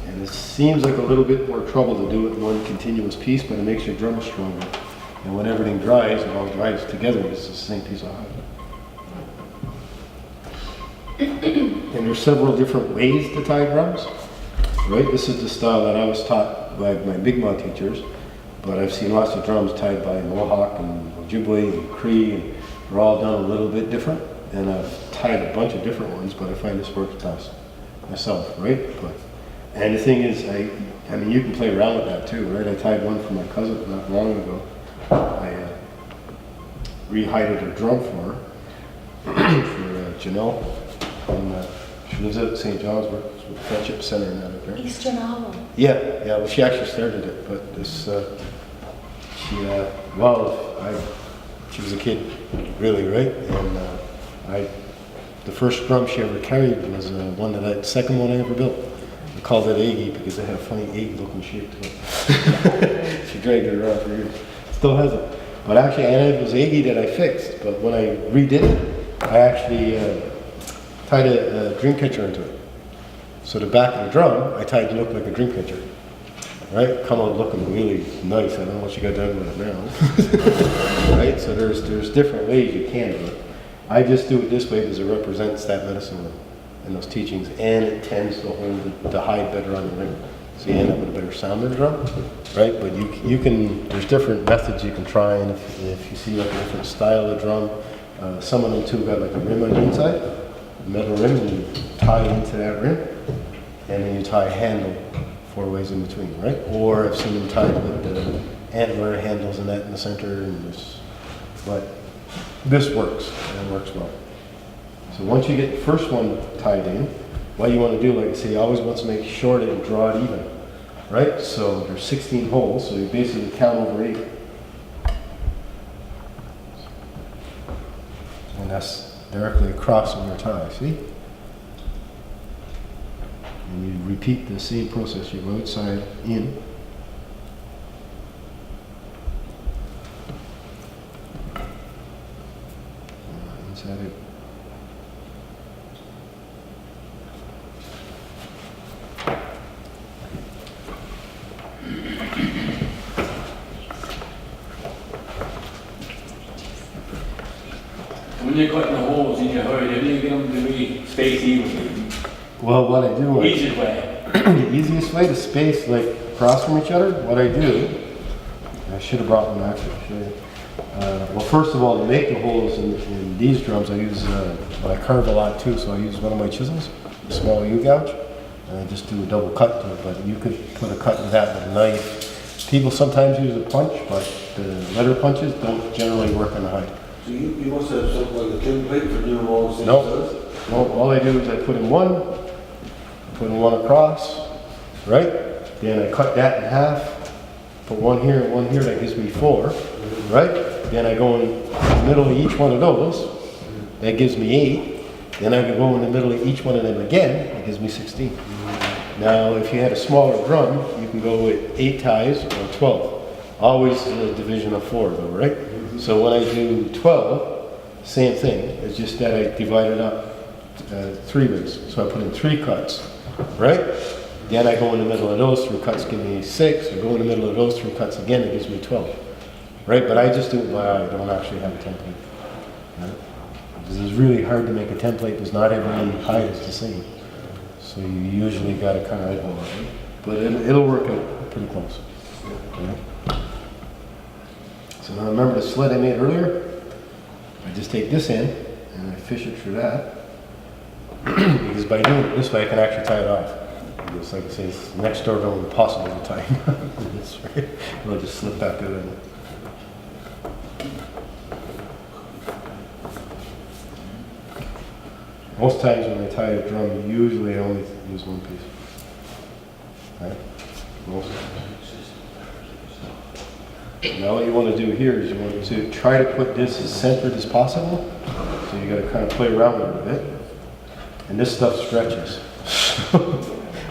[SPEAKER 2] And it seems like a little bit more trouble to do it in one continuous piece, but it makes your drum stronger. And when everything dries, it all dries together, it's the same piece of hide. And there's several different ways to tie drums, right? This is the style that I was taught by my Big Mouth teachers, but I've seen lots of drums tied by Mohawk and Ojibwe and Cree, and they're all done a little bit different. And I've tied a bunch of different ones, but I find this works best myself, right? And the thing is, I mean, you can play around with that too, right? I tied one for my cousin not long ago. I re-hided her drum for her, for Janelle. And she lives out at St. John's, works with Friendship Center and that up there.
[SPEAKER 5] Eastern Owl.
[SPEAKER 2] Yeah, well, she actually started it, but this, she was a kid, really, right? And the first drum she ever carried was the second one I ever built. I called it Aggie because it had a funny egg-looking shape to it. She dragged it around for years. Still has it. But actually, and it was Aggie that I fixed, but when I redid it, I actually tied a dream catcher into it. So the back of the drum, I tied to look like a dream catcher. Right? Come out looking really nice. I don't know what you got done with it now. Right? So there's different ways you can do it. I just do it this way because it represents that medicine and those teachings, and it tends to hold the hide better on the ring. So you end up with a better sound in the drum, right? But you can, there's different methods you can try, and if you see like a different style of drum, some of them too got like a rim on the inside, a metal rim, and you tie into that rim, and then you tie a handle 4 ways in between, right? Or I've seen them tied with the antler handles and that in the center, and this, but this works, and it works well. So once you get the first one tied in, what you want to do, like I say, you always want to make sure that you draw it even, right? So there's 16 holes, so you basically count over 8. And that's directly across on your tie, see? And you repeat the same process. You go outside, in. Inside, out.
[SPEAKER 4] When you're cutting the holes in your hide, how do you get them to be spaced evenly?
[SPEAKER 2] Well, what I do,
[SPEAKER 4] Easiest way.
[SPEAKER 2] the easiest way to space like across from each other, what I do, I should have brought one actually. Show you. Well, first of all, to make the holes in these drums, I use, I carve a lot too, so I use one of my chisels, a small U-gouge, and I just do a double cut to it, but you could put a cut to that with a knife. People sometimes use a punch, but the letter punches don't generally work on the hide.
[SPEAKER 6] So you must have something like a template for doing all the same
[SPEAKER 2] No.
[SPEAKER 6] size?
[SPEAKER 2] Well, all I do is I put in one across, right? Then I cut that in half, put one here and one here, that gives me 4, right? Then I go in the middle of each one of those, that gives me 8. Then I can go in the middle of each one of them again, that gives me 16. Now, if you had a smaller drum, you can go with 8 ties or 12. Always in a division of 4 though, right? So when I do 12, same thing, it's just that I divide it up 3 ways. So I put in 3 cuts, right? Then I go in the middle of those 3 cuts, give me 6. I go in the middle of those 3 cuts again, it gives me 12. Right? But I just do it by eye, I don't actually have a template. Right? Because it's really hard to make a template because not every hide is the same. So you usually got to kind of eyeball it. But it'll work out pretty close. Right? So now remember the slit I made earlier? I just take this end and I fish it through that. Because by doing it this way I can actually tie it off. It's like I say, it's next door to impossible to tie. That's right. It'll just slip back out of it. Most times when I tie a drum, usually I only use one piece. Right? Most times. Now what you want to do here is you want to try to put this as centered as possible. So you got to kind of play around with it a bit. And this stuff stretches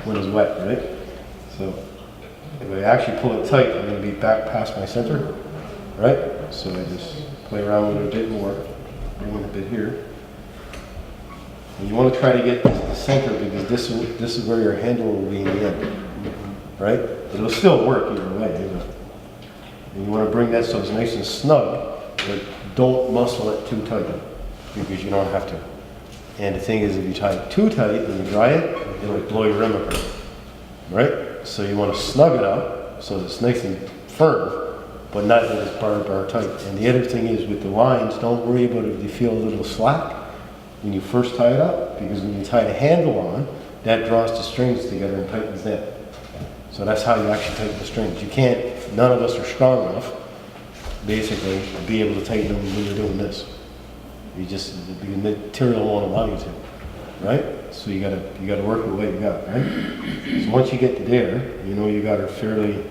[SPEAKER 2] when it's wet, right? So if I actually pull it tight, I'm going to be back past my center, right? So I just play around with it a bit more, bring it a bit here. And you want to try to get this to the center because this is where your handle will be in the end, right? It'll still work either way. And you want to bring that so it's nice and snug, but don't muscle it too tight because you don't have to. And the thing is, if you tie it too tight and you dry it, it'll blow your rim apart, right? So you want to snug it up so it's nice and firm, but not that it's bar tight. And the other thing is with the lines, don't worry about if you feel a little slack when you first tie it up, because when you tie the handle on, that draws the strings together and tightens that. So that's how you actually tighten the strings. You can't, none of us are strong enough, basically, to be able to tighten them when you're doing this. You just, the material won't allow you to, right? So you gotta work with what you got, right? So once you get to there, you know you got her fairly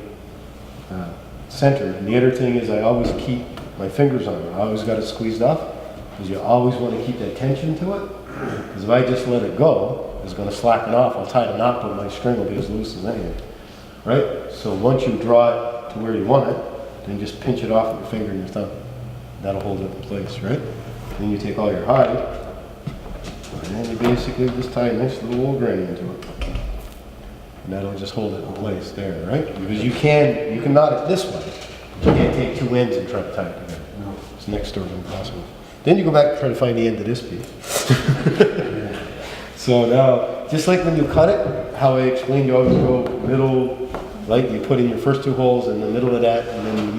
[SPEAKER 2] centered. And the other thing is I always keep my fingers on it. I always got it squeezed off, because you always want to keep that tension to it. Because if I just let it go, it's going to slacken off. I'll tie the knot, but my string will be as loose as anything, right? So once you draw it to where you want it, then just pinch it off with your finger and your thumb. That'll hold it in place, right? Then you take all your hide, and then you basically just tie a nice little wool granny into it. And that'll just hold it in place there, right? Because you can knot it this way, but you can't take two ends and try to tie it together. No. It's next door to impossible. Then you go back and try to find the end of this piece. So now, just like when you cut it, how I explained, you always go middle, like you put in your first two holes in the middle of that, and then in the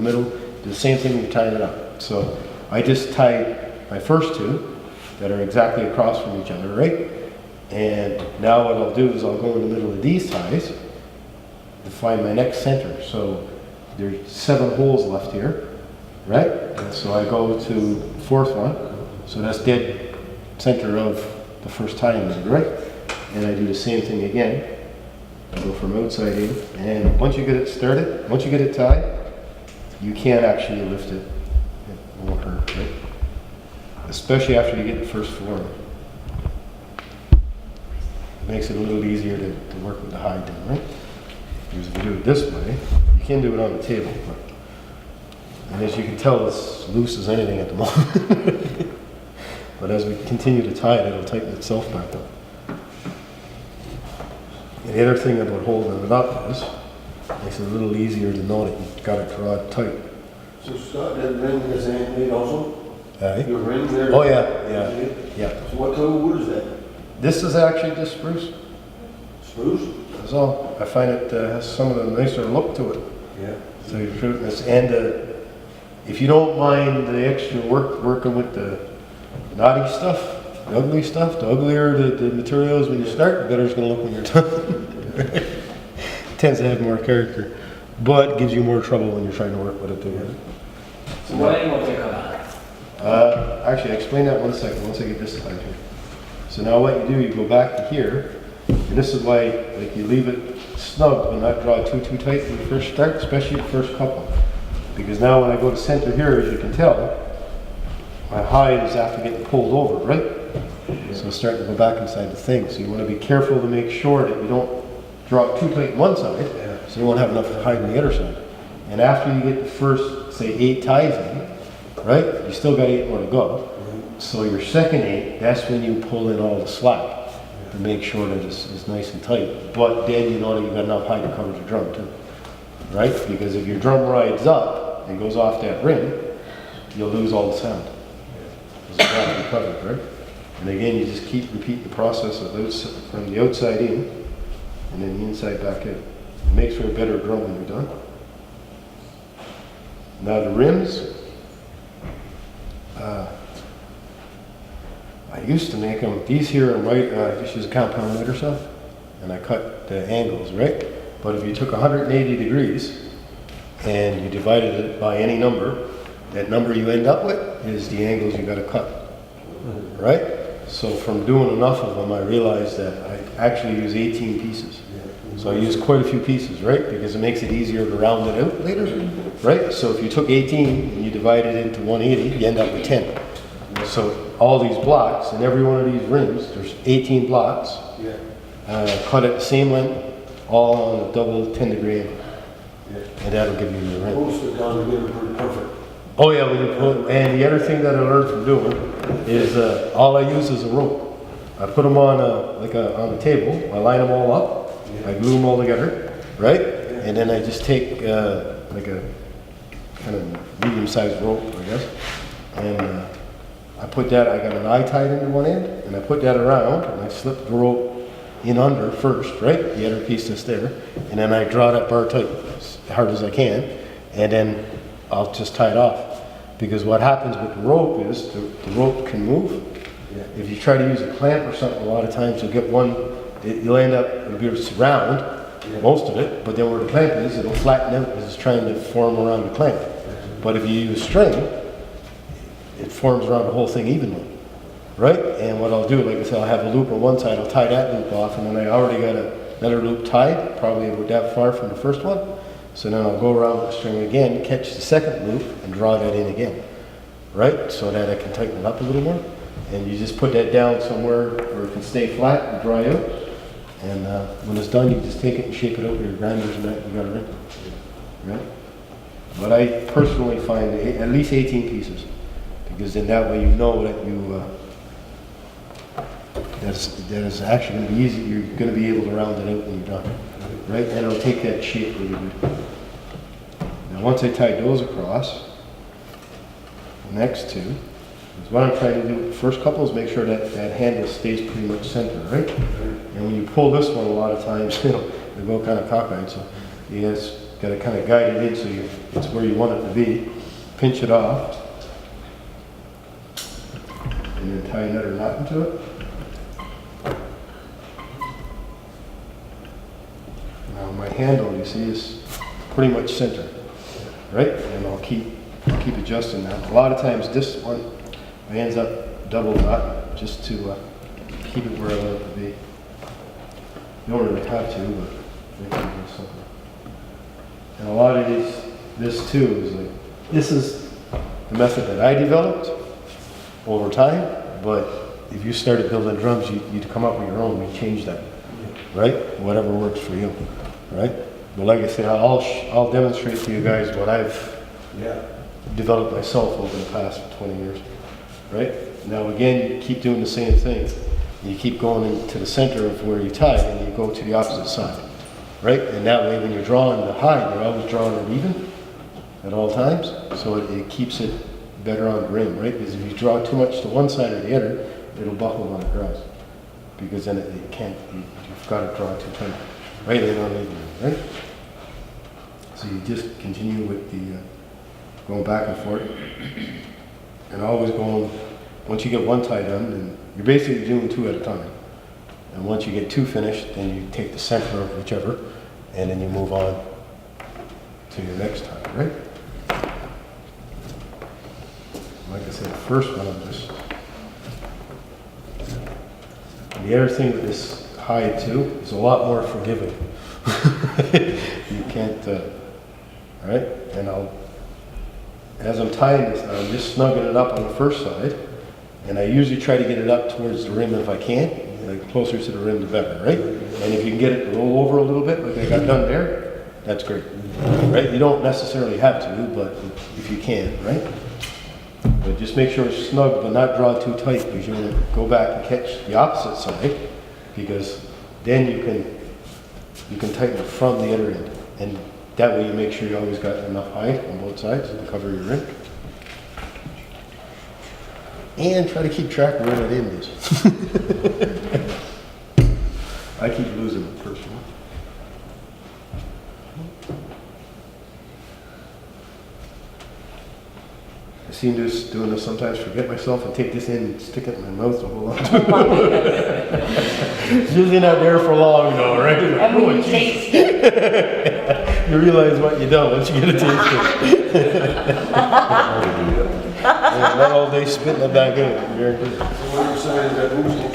[SPEAKER 2] middle, do the same thing when you're tying it up. So I just tied my first two that are exactly across from each other, right? And now what I'll do is I'll go in the middle of these ties to find my next center. So there's 7 holes left here, right? And so I go to the 4th one. So that's dead center of the first tie in there, right? And I do the same thing again. I go from outside in, and once you get it started, once you get it tied, you can't actually lift it. It won't hurt, right? Especially after you get the first form. It makes it a little easier to work with the hide then, right? Because if you do it this way, you can do it on the table, and as you can tell, it's loose as anything at the moment. But as we continue to tie it, it'll tighten itself back up. And the other thing about holding it up is, it makes it a little easier to know that you've got to draw it tight.
[SPEAKER 6] So Scott, that ring is handmade also? Your ring there?
[SPEAKER 2] Oh yeah.
[SPEAKER 6] So what type of wood is that?
[SPEAKER 2] This is actually just spruce.
[SPEAKER 6] Spruce?
[SPEAKER 2] That's all. I find it has some of the nicer look to it.
[SPEAKER 6] Yeah.
[SPEAKER 2] So you put this, and if you don't mind the extra work working with the naughty stuff, the ugly stuff, the uglier the materials when you start, the better it's going to look when you're done. Tends to have more character, but gives you more trouble when you're trying to work with it too.
[SPEAKER 4] So what angle do you cut on?
[SPEAKER 2] Actually, I'll explain that one second once I get this tied here. So now what you do, you go back to here, and this is why, like, you leave it snug but not draw it too tight when you first start, especially the first couple. Because now when I go to center here, as you can tell, my hide is after getting pulled over, right? So it's starting to go back inside the thing. So you want to be careful to make sure that you don't draw it too tight on one side, so you won't have enough hide on the other side. And after you get the first, say, 8 ties in, right? You still got 8 more to go. So your second 8, that's when you pull in all the slack to make sure that it's nice and tight. But then you know that you've got enough hide to cover the drum too, right? Because if your drum rides up and goes off that ring, you'll lose all the sound. Because it's not be covered, right? And again, you just keep repeating the process of those from the outside in and then the inside back in. It makes for a better drum when you're done. Now the rims, I used to make them, these here are right, just use a compound weight or so, and I cut the angles, right? But if you took 180 degrees and you divided it by any number, that number you end up with is the angles you got to cut, right? So from doing enough of them, I realized that I actually use 18 pieces. So I use quite a few pieces, right? Because it makes it easier to round it out later, right? So if you took 18 and you divide it into 180, you end up with 10. So all these blocks, in every one of these rims, there's 18 blocks, cut at the same length, all on a double 10-degree angle. And that'll give you your rim.
[SPEAKER 6] Post it down and get it pretty perfect.
[SPEAKER 2] Oh yeah, when you put, and the other thing that I learned from doing is all I use is a rope. I put them on on a table, I line them all up, I glue them all together, right? And then I just take like a kind of medium-sized rope, I guess, and I put that, I got an eye tied into one end, and I put that around, and I slip the rope in under first, right? The other piece that's there, and then I draw that bar tight as hard as I can, and then I'll just tie it off. Because what happens with the rope is the rope can move. If you try to use a clamp or something, a lot of times you'll get one, you'll end up, it'll be round, most of it, but then where the clamp is, it'll flatten out because it's trying to form around the clamp. But if you use string, it forms around the whole thing evenly, right? And what I'll do, like I said, I'll have a loop on one side, I'll tie that loop off, and then I already got another loop tied, probably about that far from the first one. So then I'll go around with the string again, catch the second loop, and draw that in again, right? So that I can tighten it up a little more. And you just put that down somewhere where it can stay flat and dry out. And when it's done, you just take it and shape it out with your grinders and that, you got it in, right? But I personally find at least 18 pieces, because then that way you know that that is actually going to be easy. You're going to be able to round it out when you're done, right? And it'll take that shape really good. Now once I tied those across, the next two, is what I'm trying to do. The first couple is make sure that that handle stays pretty much centered, right? And when you pull this one, a lot of times, they go kind of cockeyed, so you guys got to kind of guide it in so it's where you want it to be. Pinch it off, and then tie another knot into it. Now my handle, you see, is pretty much centered, right? And I'll keep adjusting that. A lot of times this one ends up double knot just to keep it where I want it to be. You don't really have to, but make it do something. And a lot of this too is like, this is the method that I developed over time, but if you started building drums, you'd come up with your own, you change that, right? Whatever works for you, right? But like I said, I'll demonstrate to you guys what I've developed myself over the past 20 years, right? Now again, you keep doing the same thing. You keep going into the center of where you tie, and you go to the opposite side, right? And that way, when you're drawing the hide, you're always drawing it even at all times, so it keeps it better on the rim, right? Because if you draw too much to one side or the other, it'll buckle when it draws. Because then it can't, you've got to draw too tight, right? And on the right? So you just continue with the going back and forth, and always going, once you get one tie done, then you're basically doing two at a time. And once you get two finished, then you take the center of whichever, and then you move on to your next tie, right? Like I said, the first one I'm just... And the other thing with this hide too, is a lot more forgiving. You can't, all right? And as I'm tying this now, I'm just snugging it up on the first side, and I usually try to get it up towards the rim if I can, like closer to the rim the better, right? And if you can get it to roll over a little bit, like I got done there, that's great, right? You don't necessarily have to, but if you can, right? But just make sure it's snug, but not draw too tight, because you're going to go back and catch the opposite side, because then you can tighten it from the other end, and that way you make sure you always got enough height on both sides to cover your rim. And try to keep track of where that end is. I keep losing it personally. I seem to doing this sometimes, forget myself and take this in and stick it in my mouth to hold on to. It's usually not there for long though, right?
[SPEAKER 7] And when you taste it.
[SPEAKER 2] You realize what you done once you get a taste of it. Yeah, not all day spitting it back in. Guaranteed.
[SPEAKER 6] So what you're saying is that moose can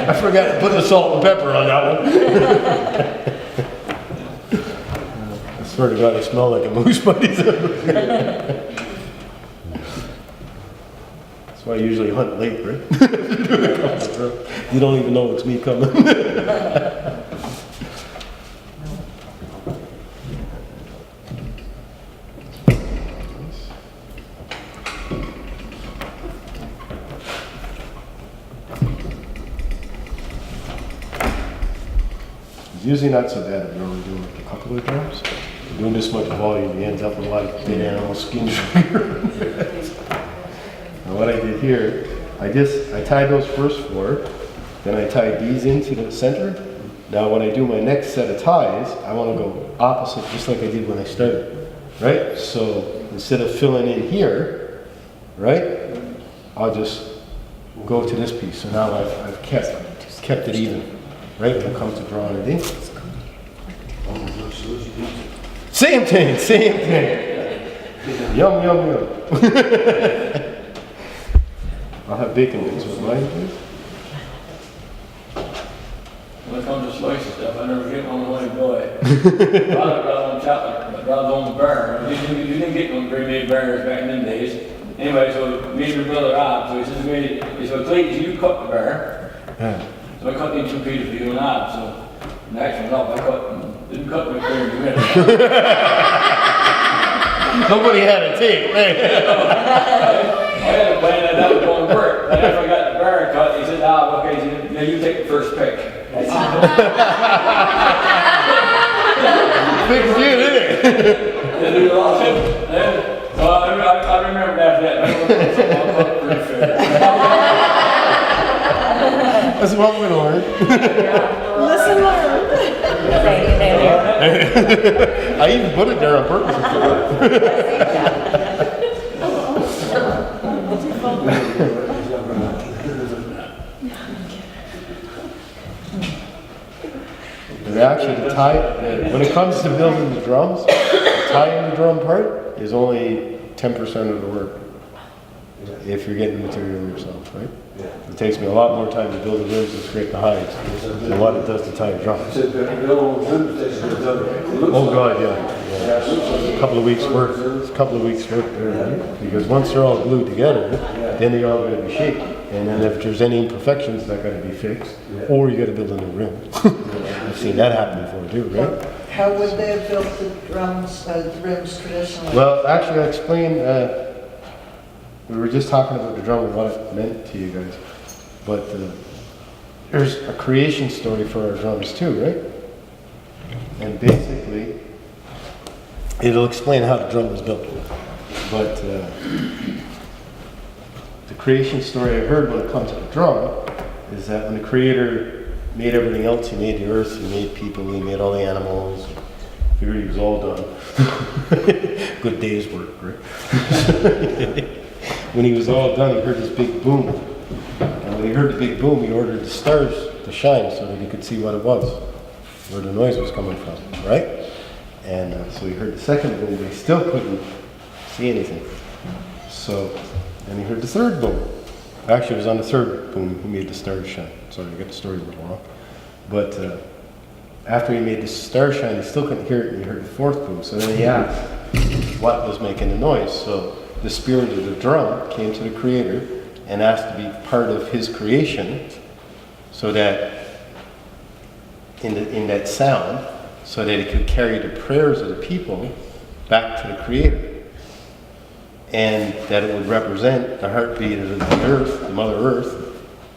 [SPEAKER 2] I forgot to put the salt and pepper on that one. I swear to God, I smell like a moose, buddies. That's why I usually hunt late, right? You don't even know it's me coming. It's usually not so bad if you're only doing like a couple of drums. Doing this much volume, you end up with a lot of dead animal skins. And what I did here, I tied those first 4, then I tied these into the center. Now when I do my next set of ties, I want to go opposite, just like I did when I started, right? So instead of filling in here, right, I'll just go to this piece. So now I've kept it even, right, when it comes to drawing it in. Same thing, same thing. Yum, yum, yum. I'll have bacon bits with mine, please.
[SPEAKER 4] When it comes to slicing stuff, I never get one when I buy it. Rather on chocolate, but rather on the burr. You didn't get one very many burrs back in them days. Anyway, so me and my brother Rob, so he said, Clayton, you cut the burr.
[SPEAKER 2] Yeah.
[SPEAKER 4] So I cut the 2 pieces for you and Rob, so the next one up, didn't cut my finger in the middle.
[SPEAKER 2] Nobody had a tape,
[SPEAKER 4] I had a plan that was going to work. But after I got the burr cut, he said, okay, so now you take the first pick.
[SPEAKER 2] Big deal, isn't it?
[SPEAKER 4] So I remember after that.
[SPEAKER 2] That's what we're gonna learn.
[SPEAKER 5] Listen, learn.
[SPEAKER 2] I even put it there on purpose. And actually, when it comes to building the drums, the tying the drum part is only 10% of the work. If you're getting the material yourself, right? It takes me a lot more time to build the rims and scrape the hides than what it does to tie a drum. Oh God, yeah. A couple of weeks work. It's a couple of weeks work there, right? Because once they're all glued together, then they're all going to be shaky. And then if there's any imperfections, that got to be fixed, or you got to build a new rim. I've seen that happen before too, right?
[SPEAKER 3] How would they have built the rims traditionally?
[SPEAKER 2] Well, actually, I explained. We were just talking about the drum and what it meant to you guys, but there's a creation story for our drums too, right? And basically, it'll explain how the drum was built. But the creation story I heard when it comes to the drum is that when the Creator made everything else, He made the earth, He made people, He made all the animals. Figured He was all done. Good day's work, right? When He was all done, He heard this big boom. And when He heard the big boom, He ordered the stars to shine so that He could see what it was, where the noise was coming from, right? And so He heard the second boom, but He still couldn't see anything. So then He heard the third boom. Actually, it was on the third boom He made the stars shine. Sorry, I got the story a little wrong. But after He made the stars shine, He still couldn't hear it, and He heard the fourth boom. So then He asked what was making the noise. So the spirit of the drum came to the Creator and asked to be part of His creation, so that in that sound, so that it could carry the prayers of the people back to the Creator, and that it would represent the heartbeat of the earth, the Mother Earth,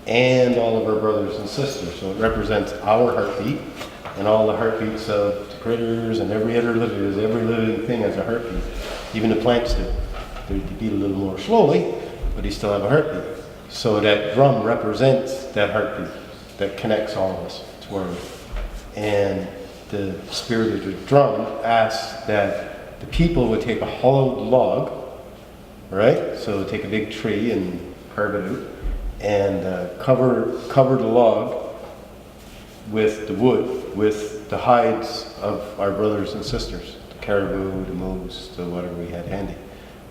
[SPEAKER 2] and all of our brothers and sisters. So it represents our heartbeat and all the heartbeats of the critters and every living thing has a heartbeat. Even the plants do. They beat a little more slowly, but they still have a heartbeat. So that drum represents that heartbeat that connects all of us to our earth. And the spirit of the drum asks that the people would take a hollowed log, right? So take a big tree and carve it out, and cover the log with the wood, with the hides of our brothers and sisters, the caribou, the moose, the whatever we had handy.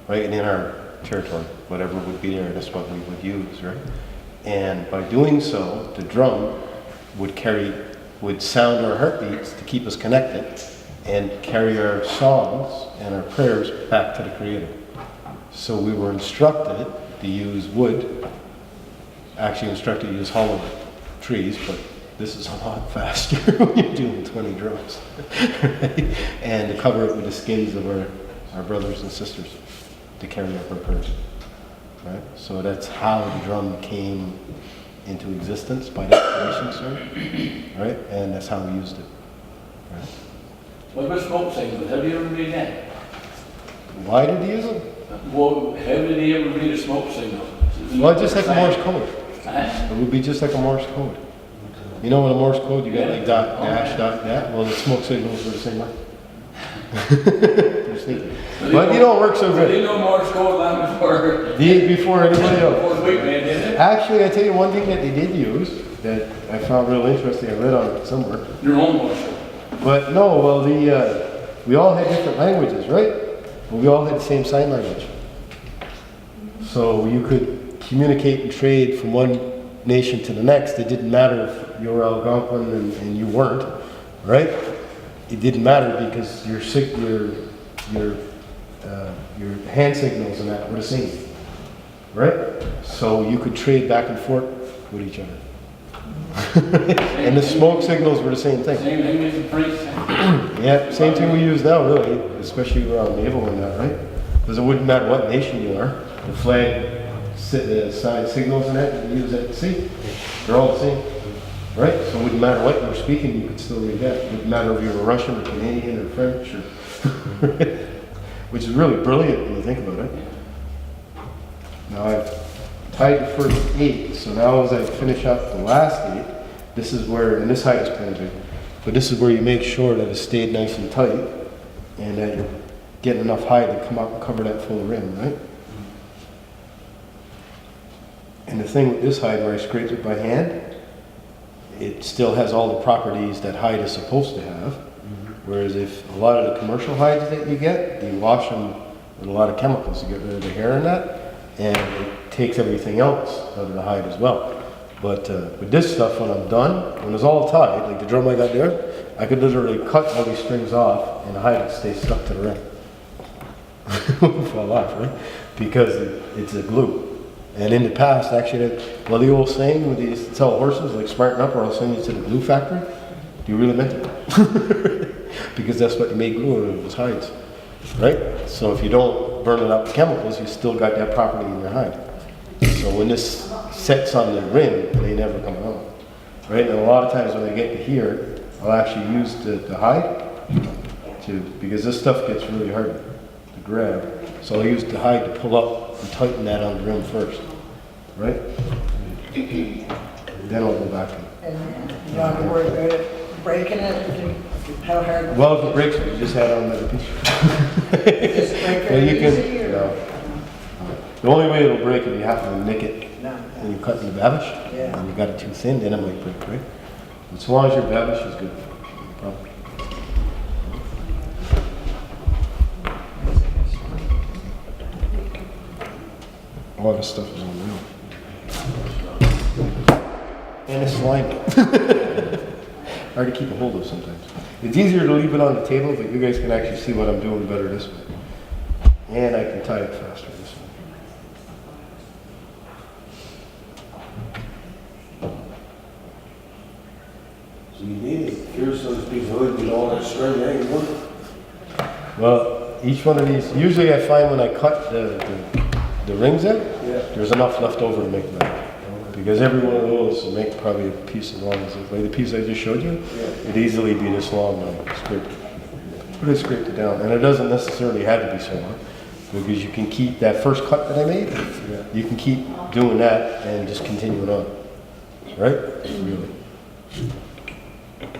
[SPEAKER 2] right, and in our territory, whatever would be there, that's what we would use, right? And by doing so, the drum would sound our heartbeats to keep us connected and carry our songs and our prayers back to the Creator. So we were instructed to use wood, actually instructed to use hollow trees, but this is a lot faster when you're doing 20 drums. Right? And to cover it with the skins of our brothers and sisters to carry up our prayers. Right? So that's how the drum came into existence by that creation, sir. Right? And that's how we used it. Right?
[SPEAKER 4] What about smoke signals? Have you ever made that?
[SPEAKER 2] Why did he use it?
[SPEAKER 4] Well, how did he ever read a smoke signal?
[SPEAKER 2] Well, just like a Morse code.
[SPEAKER 4] Huh?
[SPEAKER 2] It would be just like a Morse code. You know, in a Morse code, you got like dot, dash, dot, that. Well, the smoke signals were the same way. You're sneaky. But you don't work so
[SPEAKER 4] They
[SPEAKER 2] good.
[SPEAKER 4] know Morse code long before.
[SPEAKER 2] Before anybody else.
[SPEAKER 4] Before the week, man, didn't it?
[SPEAKER 2] Actually, I tell you one thing that they did use that I found real interesting. I read on it somewhere.
[SPEAKER 4] Your own Morse code.
[SPEAKER 2] But no, well, we all had different languages, right? But we all had the same sign language. So you could communicate and trade from one nation to the next. It didn't matter if you were Algonquin and you weren't, right? It didn't matter because your hand signals and that were the same, right? So you could trade back and forth with each other. And the smoke signals were the same thing.
[SPEAKER 4] Same thing as the priest.
[SPEAKER 2] Yeah, same thing we use now, really, especially around naval and that, right? Because it wouldn't matter what nation you are. The flag, sign signals and that, you use at sea. They're all the same, right? So it wouldn't matter what you were speaking, you could still read that. It wouldn't matter if you were Russian or Canadian or French, or which is really brilliant when you think about it. Now I've tied the first 8, so now as I finish up the last 8, this is where, and this height is kind of big, but this is where you make sure that it stayed nice and tight and that you're getting enough height to come up and cover that full rim, right? And the thing with this hide, where I scraped it by hand, it still has all the properties that hide is supposed to have. Whereas if a lot of the commercial hides that you get, you wash them with a lot of chemicals to get rid of the hair in that, and it takes everything else out of the hide as well. But with this stuff, when I'm done, when it's all tied, like the drum I got there, I could literally cut all these strings off and the hide would stay stuck to the rim. It wouldn't fall off, right? Because it's a glue. And in the past, actually, well, the old saying when they used to tell horses, like, smarten up or I'll send you to the glue factory, do you really meant it? Because that's what you made glue out of, was hides, right? So if you don't burn it up with chemicals, you still got that property in your hide. So when this sets on the rim, they never come out, right? And a lot of times when I get to here, I'll actually use the hide because this stuff gets really hard to grab. So I'll use the hide to pull up and tighten that on the rim first, right? Then I'll go back in.
[SPEAKER 3] And you don't have to worry about it breaking it, how hard?
[SPEAKER 2] Well, if it breaks, you just had on another piece.
[SPEAKER 3] Just break
[SPEAKER 2] Well, you
[SPEAKER 3] it
[SPEAKER 2] can,
[SPEAKER 3] easy, or?
[SPEAKER 2] no. The only way it'll break if you have to nick it
[SPEAKER 3] No.
[SPEAKER 2] when you cut in the babish.
[SPEAKER 3] Yeah.
[SPEAKER 2] And you got it too thin, then it might break, right? As long as your babish is good. No problem. All this stuff is on real. And it's slimy. Hard to keep a hold of sometimes. It's easier to leave it on the table, but you guys can actually see what I'm doing better this way. And I can tie it faster this way.
[SPEAKER 6] So you need it, here's those big hood with all that string, yeah, you want it.
[SPEAKER 2] Well, each one of these, usually I find when I cut the rings in,
[SPEAKER 6] Yeah.
[SPEAKER 2] there's enough left over to make them. Because every one of those will make probably a piece as long as this. Like the piece I just showed you, it'd easily be this long when I scraped it. But I scraped it down. And it doesn't necessarily have to be so long. Because you can keep that first cut that I made, you can keep doing that and just continue it on. Right? Really.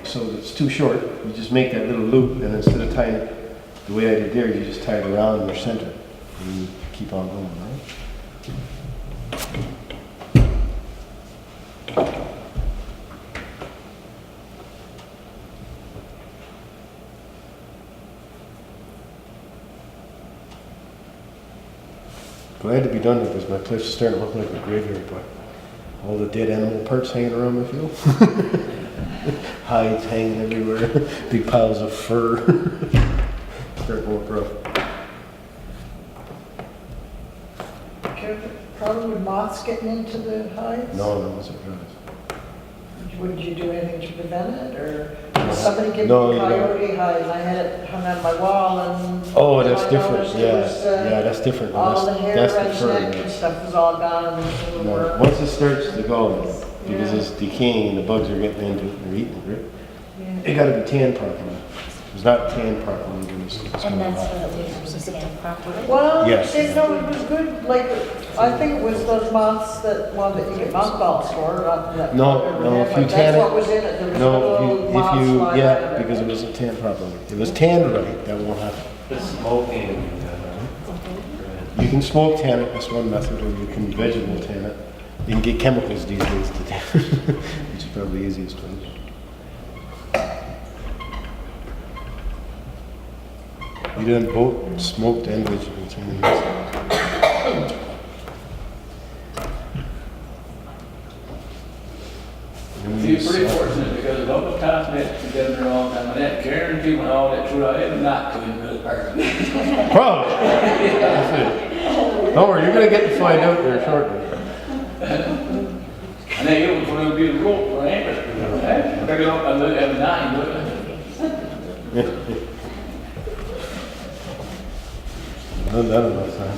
[SPEAKER 2] So if it's too short, you just make that little loop, and instead of tying it the way I did there, you just tie it around your center. And you keep on going, right? glad to be done with this. My place is starting to look like a graveyard, but all the dead animal parts hanging around the field. Hides hanging everywhere, big piles of fur. Starting to look rough.
[SPEAKER 3] Problem with moths getting into the hides?
[SPEAKER 2] No, it's okay.
[SPEAKER 3] Would you do anything to prevent it, or somebody give me
[SPEAKER 2] No, you don't.
[SPEAKER 3] coyote hides? I had it hung on my wall and.
[SPEAKER 2] Oh, that's
[SPEAKER 3] I
[SPEAKER 2] different,
[SPEAKER 3] noticed it
[SPEAKER 2] yeah,
[SPEAKER 3] was,
[SPEAKER 2] yeah, that's different.
[SPEAKER 3] All the hair
[SPEAKER 2] That's
[SPEAKER 3] around
[SPEAKER 2] the
[SPEAKER 3] his
[SPEAKER 2] fur,
[SPEAKER 3] neck
[SPEAKER 2] yeah.
[SPEAKER 3] and stuff was all gone and the
[SPEAKER 2] No,
[SPEAKER 3] worm.
[SPEAKER 2] once it starts to go, because
[SPEAKER 3] Yeah.
[SPEAKER 2] it's decaying, the bugs are getting into it and they're eating it.
[SPEAKER 3] Yeah.
[SPEAKER 2] It gotta be tanned properly. If it's not tanned properly, then it's
[SPEAKER 7] And
[SPEAKER 2] coming
[SPEAKER 7] that's
[SPEAKER 2] out.
[SPEAKER 7] what it was, was tan properly.
[SPEAKER 3] Well,
[SPEAKER 2] Yes.
[SPEAKER 3] no, it was good, like, I think it was those moths that you get mothballs for, not that.
[SPEAKER 2] No, if you tan
[SPEAKER 3] That's
[SPEAKER 2] it-
[SPEAKER 3] what was in it, there was
[SPEAKER 2] No,
[SPEAKER 3] little moths flying around
[SPEAKER 2] yeah,
[SPEAKER 3] it.
[SPEAKER 2] because it wasn't tanned properly. If it was tanned right, that won't happen.
[SPEAKER 1] The smoking.
[SPEAKER 2] You can smoke tan it, that's one method, or you can vegetable tan it. You can get chemicals these days to tan it, which is probably the easiest way. You done both smoked and vegetable tan.
[SPEAKER 4] You're pretty fortunate because the local town met together all the time, and that guarantee when all that through, I did not come in with a part.
[SPEAKER 2] Probably. That's it. Don't worry, you're gonna get to find out there shortly.
[SPEAKER 4] And then it was going to be the rope for Amber. Pick it up and look at 9, look at it.
[SPEAKER 2] Done that enough time.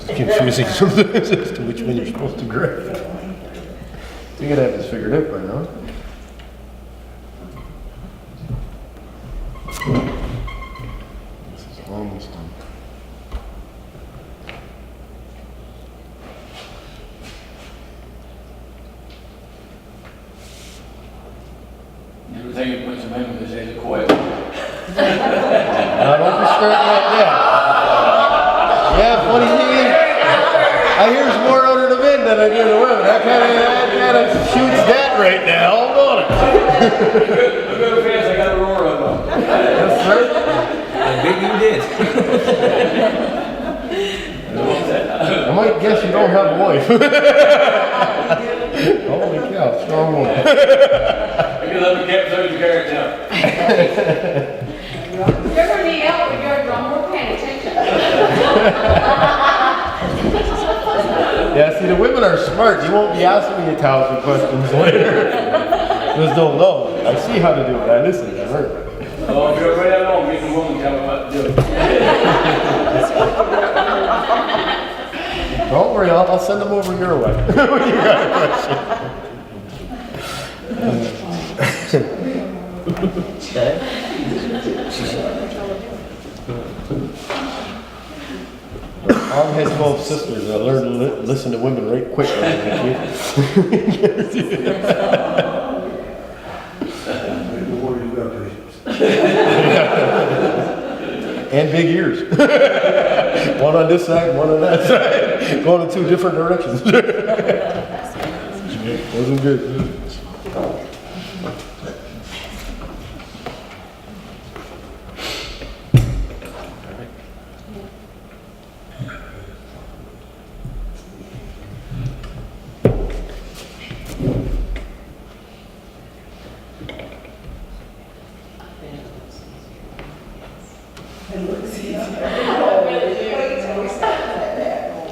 [SPEAKER 2] It's confusing sometimes as to which one you're supposed to grab. You're gonna have this figured out by now. This is almost done.
[SPEAKER 4] Never think you put some in with this as a coil.
[SPEAKER 2] Now don't be starting like that. Yeah, funny thing is, I hear more out of the men than I do the women. That kind of shoots that right now. Hold on.
[SPEAKER 4] Look how fast I got a roar of them.
[SPEAKER 2] Yes, sir.
[SPEAKER 1] I think you did.
[SPEAKER 2] I might guess you don't have a wife. Holy cow, strong woman.
[SPEAKER 4] I can let me get those carrots now.
[SPEAKER 8] You're gonna need help when you're more paying attention.
[SPEAKER 2] Yeah, see, the women are smart. You won't be asking me 1,000 questions later. Just don't know. I see how to do it. I listen. I learn.
[SPEAKER 4] Oh, if you're right along, get the woman tell me what to do.
[SPEAKER 2] Don't worry, I'll send them over your way. When you got a question.
[SPEAKER 1] Okay.
[SPEAKER 2] Mom has 12 sisters. I learned to listen to women right quick.
[SPEAKER 6] The more you got patience.
[SPEAKER 2] And big ears. One on this side, one on that side. Going in 2 different directions. Wasn't good.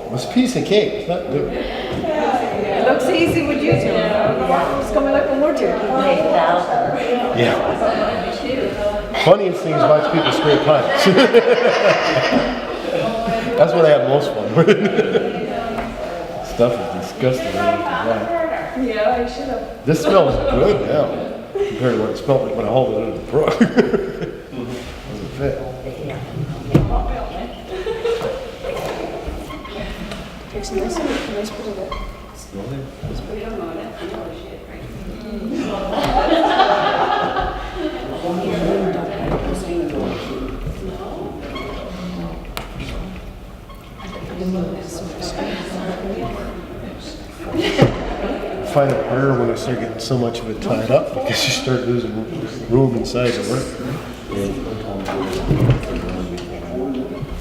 [SPEAKER 2] It's a piece of cake. It's not good.
[SPEAKER 5] It looks easy with you two. It's coming like a mortar.
[SPEAKER 2] Yeah. Funniest thing is watch people scrape pipes. That's what I have most fun with. Stuff is disgusting.
[SPEAKER 8] Yeah, I should have.
[SPEAKER 2] This smells good now compared to what it smelled like when I hauled it out of the brook. Doesn't fit.
[SPEAKER 5] It's nice put it up.
[SPEAKER 2] find it harder when I start getting so much of it tied up because you start losing room inside the work.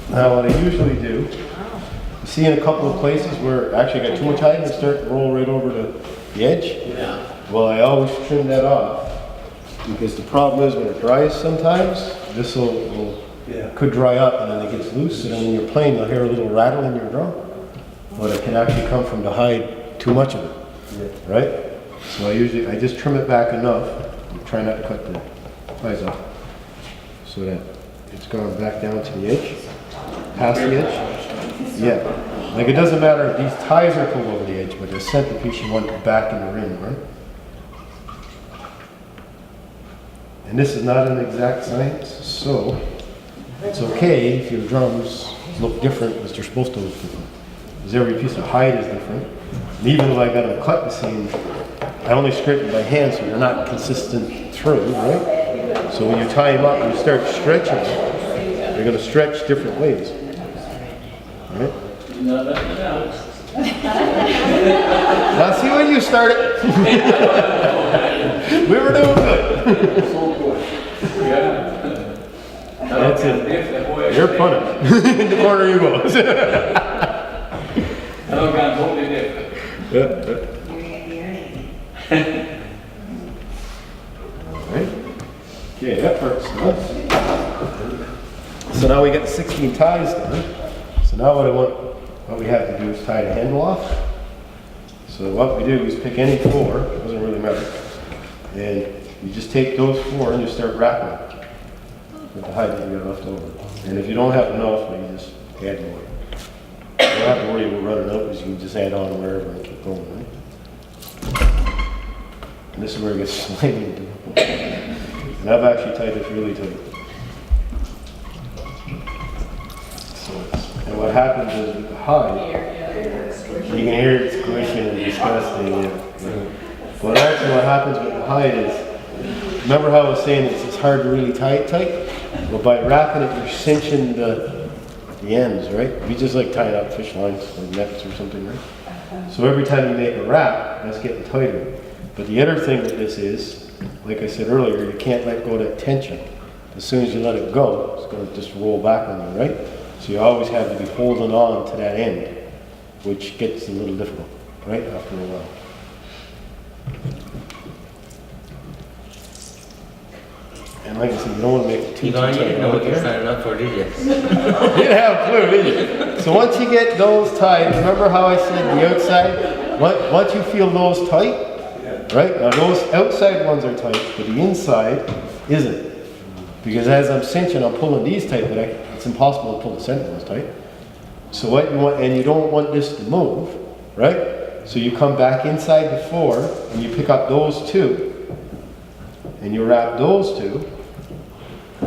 [SPEAKER 2] Now what I usually do, you see in a couple of places where actually I got too much hide and I start to roll right over to the edge. Well, I always trim that off because the problem is when it dries sometimes, this could dry up and then it gets loose, and then when you're playing you'll hear a little rattle in your drum. But it can actually come from the hide, too much of it, right? So I just trim it back enough, and try not to cut the ties off, so that it's gone back down to the edge, past the edge. Yeah, like it doesn't matter if these ties are pulled over the edge, but the centerpiece you want back in the ring, right? And this is not an exact science, so it's okay if your drums look different as they're supposed to look different. Because every piece of hide is different. And even though I got them cut the same, I only scrape them by hand so they're not consistent through, right? So when you tie them up and you start stretching them, they're going to stretch different ways. Right? Now see when you started. We were doing good. That's it. You're punished. In the corner you go.
[SPEAKER 4] I don't got totally different.
[SPEAKER 2] Right? Okay, that part's done. So now we got the 16 ties done. So now what we have to do is tie the handle off. So what we do is pick any 4, doesn't really matter. And you just take those 4 and you start wrapping it with the hide that you got left over. And if you don't have enough, then you just add more. You don't have to worry about running out because you can just add on wherever and keep going, right? And this is where it gets slimy. And I've actually tied this really tight. And what happens is with the hide, you can hear it squishing and disgusting. But actually what happens with the hide is, remember how I was saying it's hard to really tie it tight? Well, by wrapping it, you're cinching the ends, right? You just like tying up fish lines or nets or something, right? So every time you make a wrap, that's getting tighter. But the other thing with this is, like I said earlier, you can't let go of that tension. As soon as you let it go, it's going to just roll back on you, right? So you always have to be holding on to that end, which gets a little difficult, right, after a while. And like I said, you don't want to make it too
[SPEAKER 1] Elon, you
[SPEAKER 2] tight.
[SPEAKER 1] didn't know what you're signing up for, did you?
[SPEAKER 2] You didn't have a clue, did you? So once you get those tied, remember how I said the outside? Once you feel those tight, right? Now those outside ones are tight, but the inside isn't. Because as I'm cinching, I'm pulling these tight, but it's impossible to pull the center ones tight. So what you want, and you don't want this to move, right? So you come back inside the 4, and you pick up those 2, and you wrap those 2,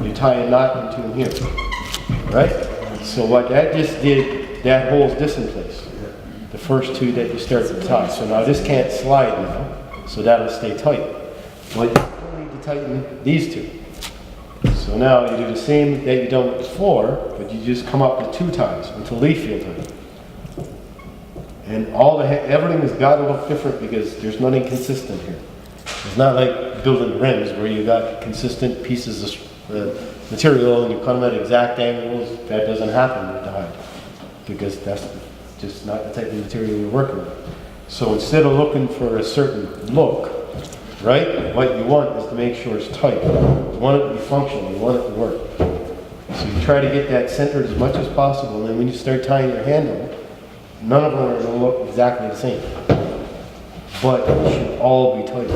[SPEAKER 2] you tie a knot into them here, right? So what that just did, that holds this in place. The first 2 that you start to tie. So now this can't slide now, so that'll stay tight. But you still need to tighten these 2. So now you do the same that you've done before, but you just come up with 2 ties until they feel tight. And everything has got to look different because there's nothing consistent here. It's not like building rims where you got consistent pieces of material and you cut them at exact angles. That doesn't happen with the hide because that's just not the type of material you're working with. So instead of looking for a certain look, right, what you want is to make sure it's tight. You want it to be functional, you want it to work. So you try to get that centered as much as possible, and then when you start tying your handle, none of them are going to look exactly the same. But it should all be tight,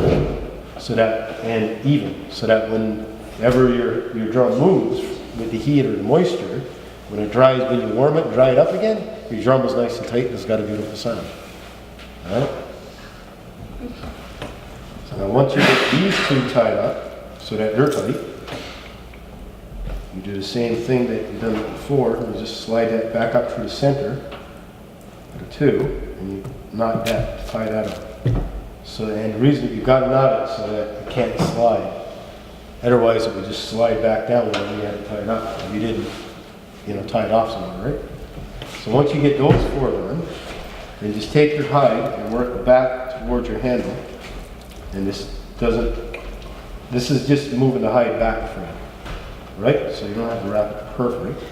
[SPEAKER 2] so that, and even, so that whenever your drum moves with the heat or the moisture, when it dries, when you warm it and dry it up again, your drum is nice and tight and it's got a beautiful sound. All right? So now once you get these 2 tied up, so that they're tight, you do the same thing that you've done before, and you just slide that back up through the center, the 2, and you knot that, tie that up. So, and the reason you got to knot it so that it can't slide. Otherwise it would just slide back down whenever you had to tie it up. If you didn't, tie it off somewhere, right? So once you get those 4 done, then just take your hide and work back towards your handle. And this is just moving the hide back from you, right? So you don't have to wrap it perfect.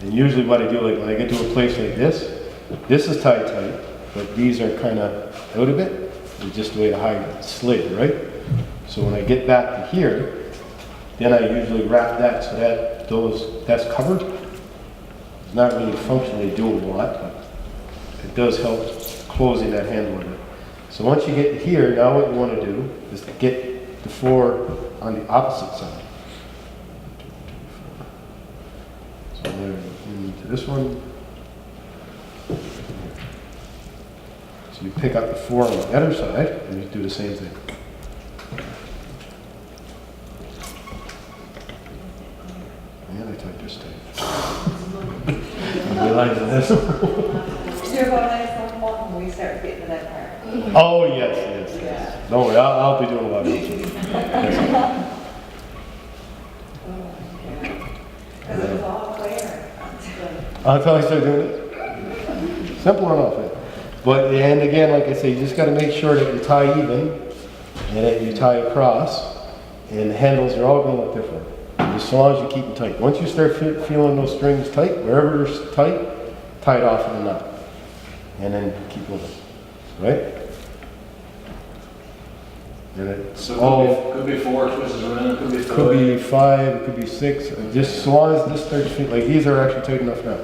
[SPEAKER 2] And usually what I do, like when I get to a place like this is tied tight, but these are kind of out of it. It's just the way the hide slid, right? So when I get back to here, then I usually wrap that so that that's covered. It's not really functionally doing a lot, but it does help closing that handle a bit. So once you get here, now what you want to do is to get the 4 on the opposite side. So there, into this one. So you pick up the 4 on the other side, and you do the same thing. And I typed this tight. I realized this.
[SPEAKER 5] You're going to let us know when we start getting to that part.
[SPEAKER 2] Oh, yes. Don't worry, I'll be doing a lot of it.
[SPEAKER 5] Because it was all clear.
[SPEAKER 2] Until I start doing it. Simple enough. But, and again, like I say, you just got to make sure that you tie even and that you tie across, and the handles are all going to look different. Just as long as you keep them tight. Once you start feeling those strings tight, wherever they're tight, tie it off in a knot. And then keep moving. Right? And it's
[SPEAKER 4] So
[SPEAKER 2] all,
[SPEAKER 4] could be 4 twists around, could be 5.
[SPEAKER 2] could be 5, it could be 6, just as long as this starts feeling, like these are actually tight enough now.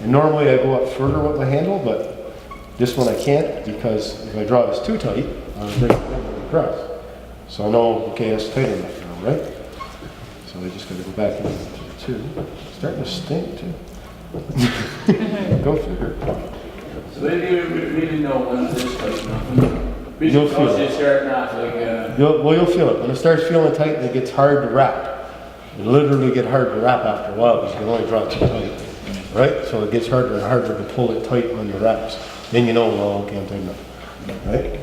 [SPEAKER 2] And normally I go up further with my handle, but this one I can't, because if I draw this too tight, I'll break it across. So I know, okay, that's tight enough now, right? So I just gotta go back into the 2. It's starting to stink too. Go figure.
[SPEAKER 4] So they really know when it is tight enough.
[SPEAKER 2] You'll feel it.
[SPEAKER 4] Just starting off like,
[SPEAKER 2] You'll feel it. When it starts feeling tight, it gets hard to wrap. It literally gets hard to wrap after a while because you can only draw it too tight. Right? So it gets harder and harder to pull it tight on your wraps. Then you know, well, okay, I'm tight enough. Right?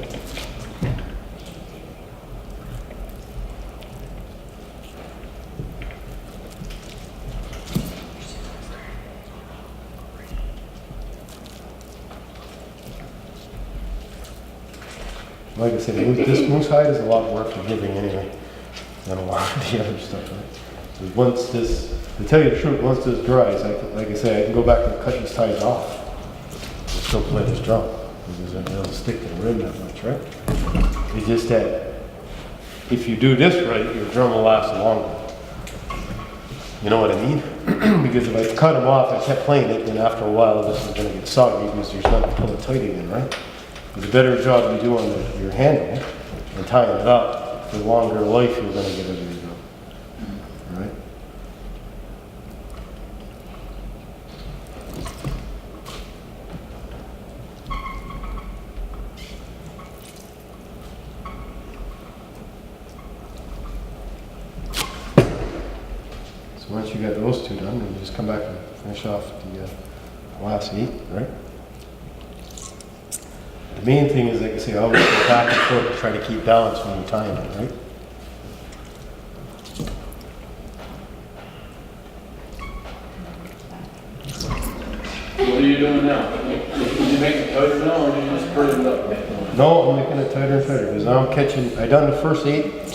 [SPEAKER 2] Like I said, this moose hide is a lot more forgiving anyway than a lot of the other stuff. Right? So once this, to tell you the truth, once this dries, like I say, I can go back and cut these ties off and still play this drum because it doesn't stick to the rim that much, right? It's just that if you do this right, your drum will last longer. You know what I mean? Because if I cut them off, I kept playing it, then after a while this is going to get soggy because there's nothing to pull it tight again, right? But the better job you do on your handle and tying it up, the longer life you're going to get out of your drum. Right? So once you got those 2 done, then you just come back and finish off the last 8, right? The main thing is, like I say, always go back and forth to try to keep balance when you're tying it, right?
[SPEAKER 4] what are you doing now? Did you make it tighter now, or did you just put it up?
[SPEAKER 2] No, I'm making it tighter and tighter because now I'm catching. I done the first 8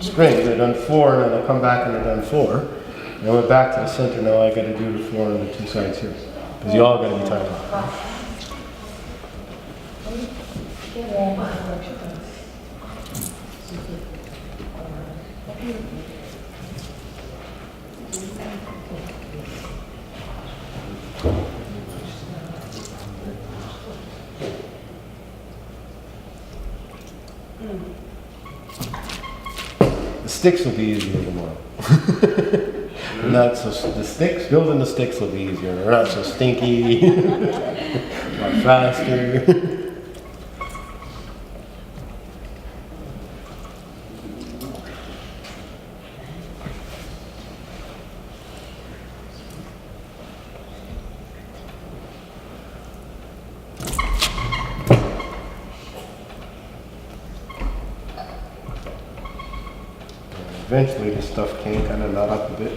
[SPEAKER 2] strings. I done 4, and then I come back and I done 4. And I went back to the center. Now I got to do the 4 on the 2 sides here because you all got to be tied off. The sticks will be easier tomorrow. Not so, the sticks, building the sticks will be easier. They're not so stinky, a lot faster. Eventually this stuff can kind of knot up a bit.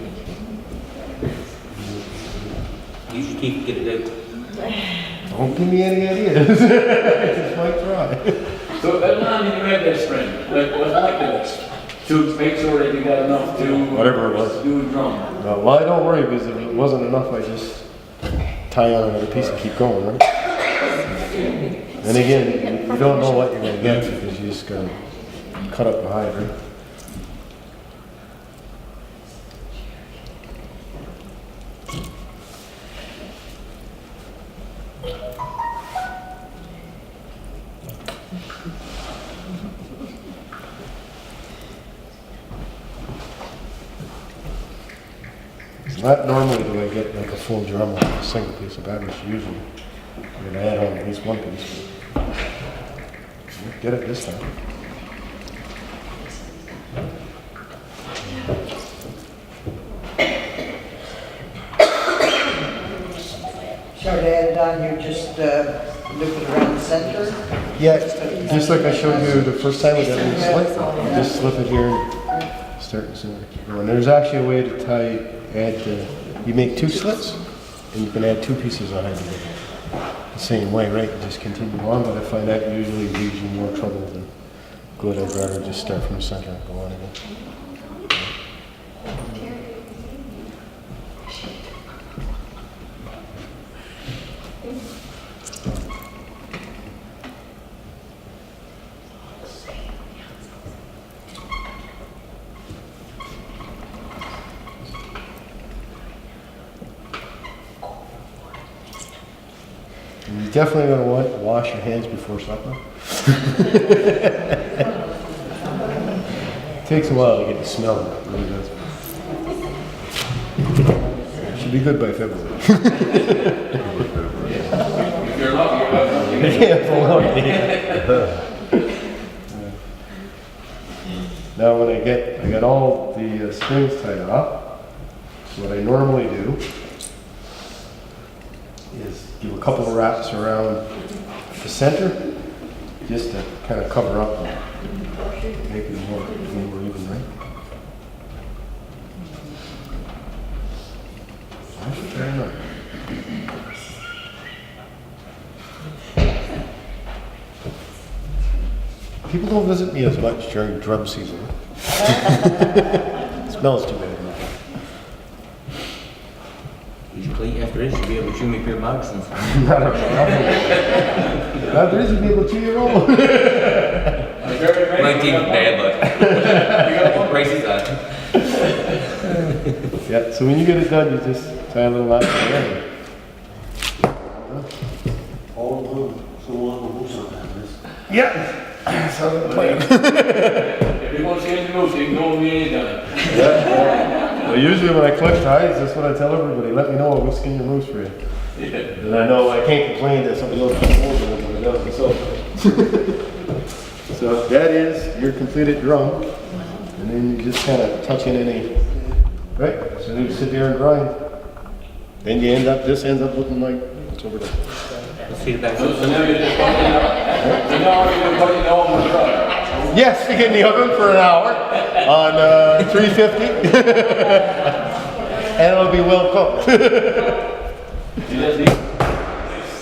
[SPEAKER 1] Use your teeth to get it out.
[SPEAKER 2] Don't give me any ideas. I just might try.
[SPEAKER 4] So that line you read that string, like this, to make sure that you got enough to.
[SPEAKER 2] Whatever it was.
[SPEAKER 4] Do a drum.
[SPEAKER 2] Well, I don't worry, because if it wasn't enough, I just tie on another piece and keep going, right? And again, you don't know what you're gonna get because you just gotta cut up the hide, right? Not normally do I get like a full drum on a single piece of baggage. Usually, I'm gonna add on at least one piece. Get it this time.
[SPEAKER 3] Start added on, you just loop it around the center?
[SPEAKER 2] Yeah, just like I showed you the first time with that little slip. You just slip it here and start the center. And there's actually a way to tie. You make 2 slits, and you can add 2 pieces on it the same way, right? You just continue on, but I find that usually leaves you more trouble than good. I'd rather just start from the center and go on again. You're definitely going to want to wash your hands before supper. Takes a while to get the smell of it. Really does. Should be good by February.
[SPEAKER 4] If you're lucky, you'll have something.
[SPEAKER 2] Yeah, for long. Now when I got all the strings tied off, what I normally do is give a couple of wraps around the center, just to kind of cover up and make it more even, right? Fair enough. People don't visit me as much during drum season. It smells too bad.
[SPEAKER 1] Usually after this, you'll be able to chew me a pair of moccasins.
[SPEAKER 2] Not a problem. Now, there is a people 2-year-old.
[SPEAKER 1] My team bad, but prices on.
[SPEAKER 2] Yeah, so when you get it done, you just tie a little knot together.
[SPEAKER 6] All good, so we'll do something this.
[SPEAKER 2] Yeah. Sounds like a plan.
[SPEAKER 4] If you want to see any moves, you can go with me anytime.
[SPEAKER 2] Well, usually when I collect hides, that's what I tell everybody. Let me know, I'll go skin your moose for you.
[SPEAKER 4] Yeah.
[SPEAKER 2] And I know I can't complain that somebody else can hold it when it doesn't. So that is your completed drum. And then you just kind of touch in any, right? So you sit there and grind. Then you this ends up looking like it's over there.
[SPEAKER 1] Let's see the back.
[SPEAKER 4] So now you're just putting it up. So now you're going to put it on the truck.
[SPEAKER 2] Yes, stick it in the oven for an hour on 350. And it'll be well cooked.
[SPEAKER 4] You just need.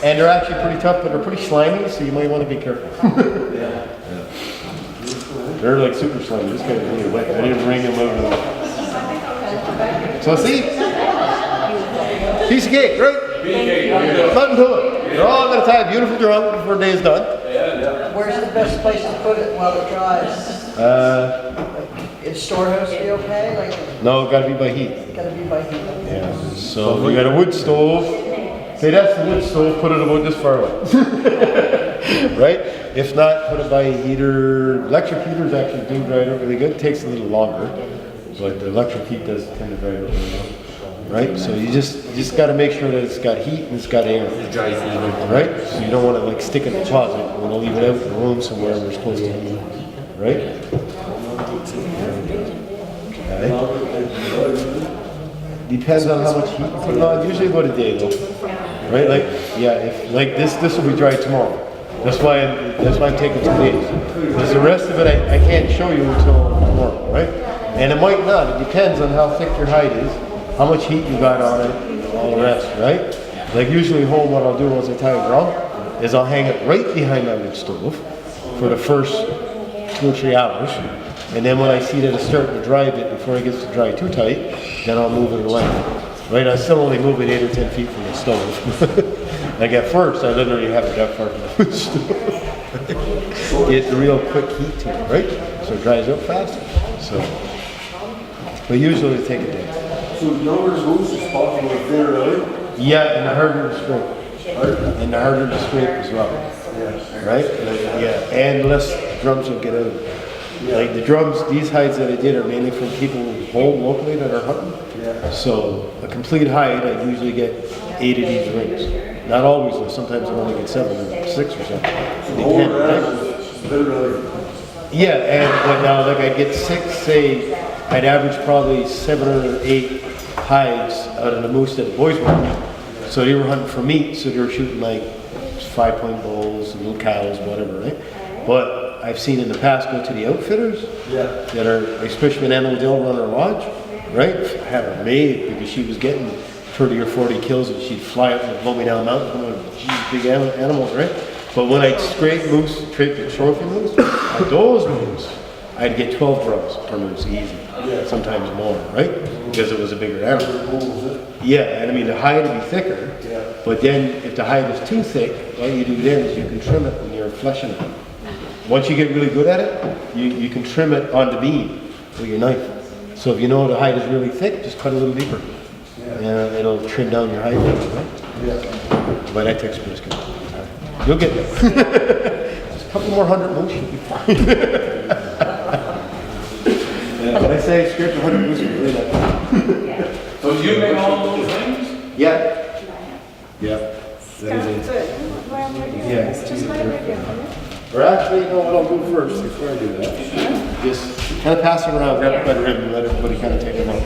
[SPEAKER 2] And they're actually pretty tough, but they're pretty slimy, so you might want to be careful.
[SPEAKER 4] Yeah.
[SPEAKER 2] They're like super slimy. This guy is really wet. I didn't wring him over the... So see? Piece of cake, right? Nothing to it. They're all going to tie a beautiful drum before the day is done.
[SPEAKER 3] Where's the best place to put it while it dries? In storehouse be okay? Like,
[SPEAKER 2] No, got to be by heat.
[SPEAKER 3] it's gotta be by heat.
[SPEAKER 2] Yeah. So if you got a wood stove, say that's the wood stove, put it about this far away. Right? If not, put it by a heater. Electric heaters actually do dry it out really good. It takes a little longer, but the electric heat does tend to dry it out really well. Right? So you just got to make sure that it's got heat and it's got air.
[SPEAKER 1] It dries even.
[SPEAKER 2] Right? So you don't want to like stick it in the closet. You want to leave it out in the room somewhere where it's supposed to be. Right? Okay. Depends on how much heat you put it on. Usually about a day though. Right? Like, yeah, if like this will be dry tomorrow. That's why I'm taking 2 days. Because the rest of it I can't show you until tomorrow, right? And it might not. It depends on how thick your hide is, how much heat you got on it, all the rest, right? Like usually home, what I'll do once I tie a drum is I'll hang it right behind my wood stove, for the first 2 or 3 hours. And then when I see that it's starting to dry a bit before it gets to dry too tight, then I'll move it away. Right, I still only move it 8 or 10 feet from the stove. Like at first, I literally have it that far from the stove. Get the real quick heat to it, right? So it dries up faster. So, but usually it take a day.
[SPEAKER 6] So numbers moves is possible with thinner really?
[SPEAKER 2] Yeah, and the harder to scrape. And the harder to scrape as well.
[SPEAKER 6] Yes.
[SPEAKER 2] Right? Yeah, and less drums will get out of it. Like the drums, these hides that I did are mainly from people home locally that are hunting.
[SPEAKER 6] Yeah.
[SPEAKER 2] So a complete hide, I usually get 8 of these rings. Not always though, sometimes I only get 7 or 6 or something. They
[SPEAKER 6] Whole
[SPEAKER 2] can,
[SPEAKER 6] round
[SPEAKER 2] right?
[SPEAKER 6] is literally.
[SPEAKER 2] Yeah, and but now like I get 6, say, I'd average probably 7 or 8 hides out of the moose that the boys were. So they were hunting for meat, so they were shooting like 5-point bulls, little cows, whatever, right? But I've seen in the past go to the outfitters that are, especially when Animal Dale run her lodge, right? Have her made because she was getting 30 or 40 kills and she'd fly up and blow me down the mountain. I'm like, geez, big animals, right? But when I'd scrape moose, trophy moose, at those moose, I'd get 12 drums per moose, easy. Sometimes more, right? Because it was a bigger animal. Yeah, and I mean the hide would be thicker, but then if the hide is too thick, all you do then is you can trim it when you're fleshing it. Once you get really good at it, you can trim it on the beam with your knife. So if you know the hide is really thick, just cut a little deeper. And it'll trim down your hide, right? But that takes brisket. You'll get there. Just a couple more 100 moose, you'll be fine. When I say scrape 100 moose, it's really that.
[SPEAKER 4] So you make all those things?
[SPEAKER 2] Yeah. Yeah. That is it. Yeah.
[SPEAKER 5] It's just like regular.
[SPEAKER 2] Or actually, you know what I'll do first before I do that? Just kind of pass it around, grab it by the rim, and let everybody kind of take a look.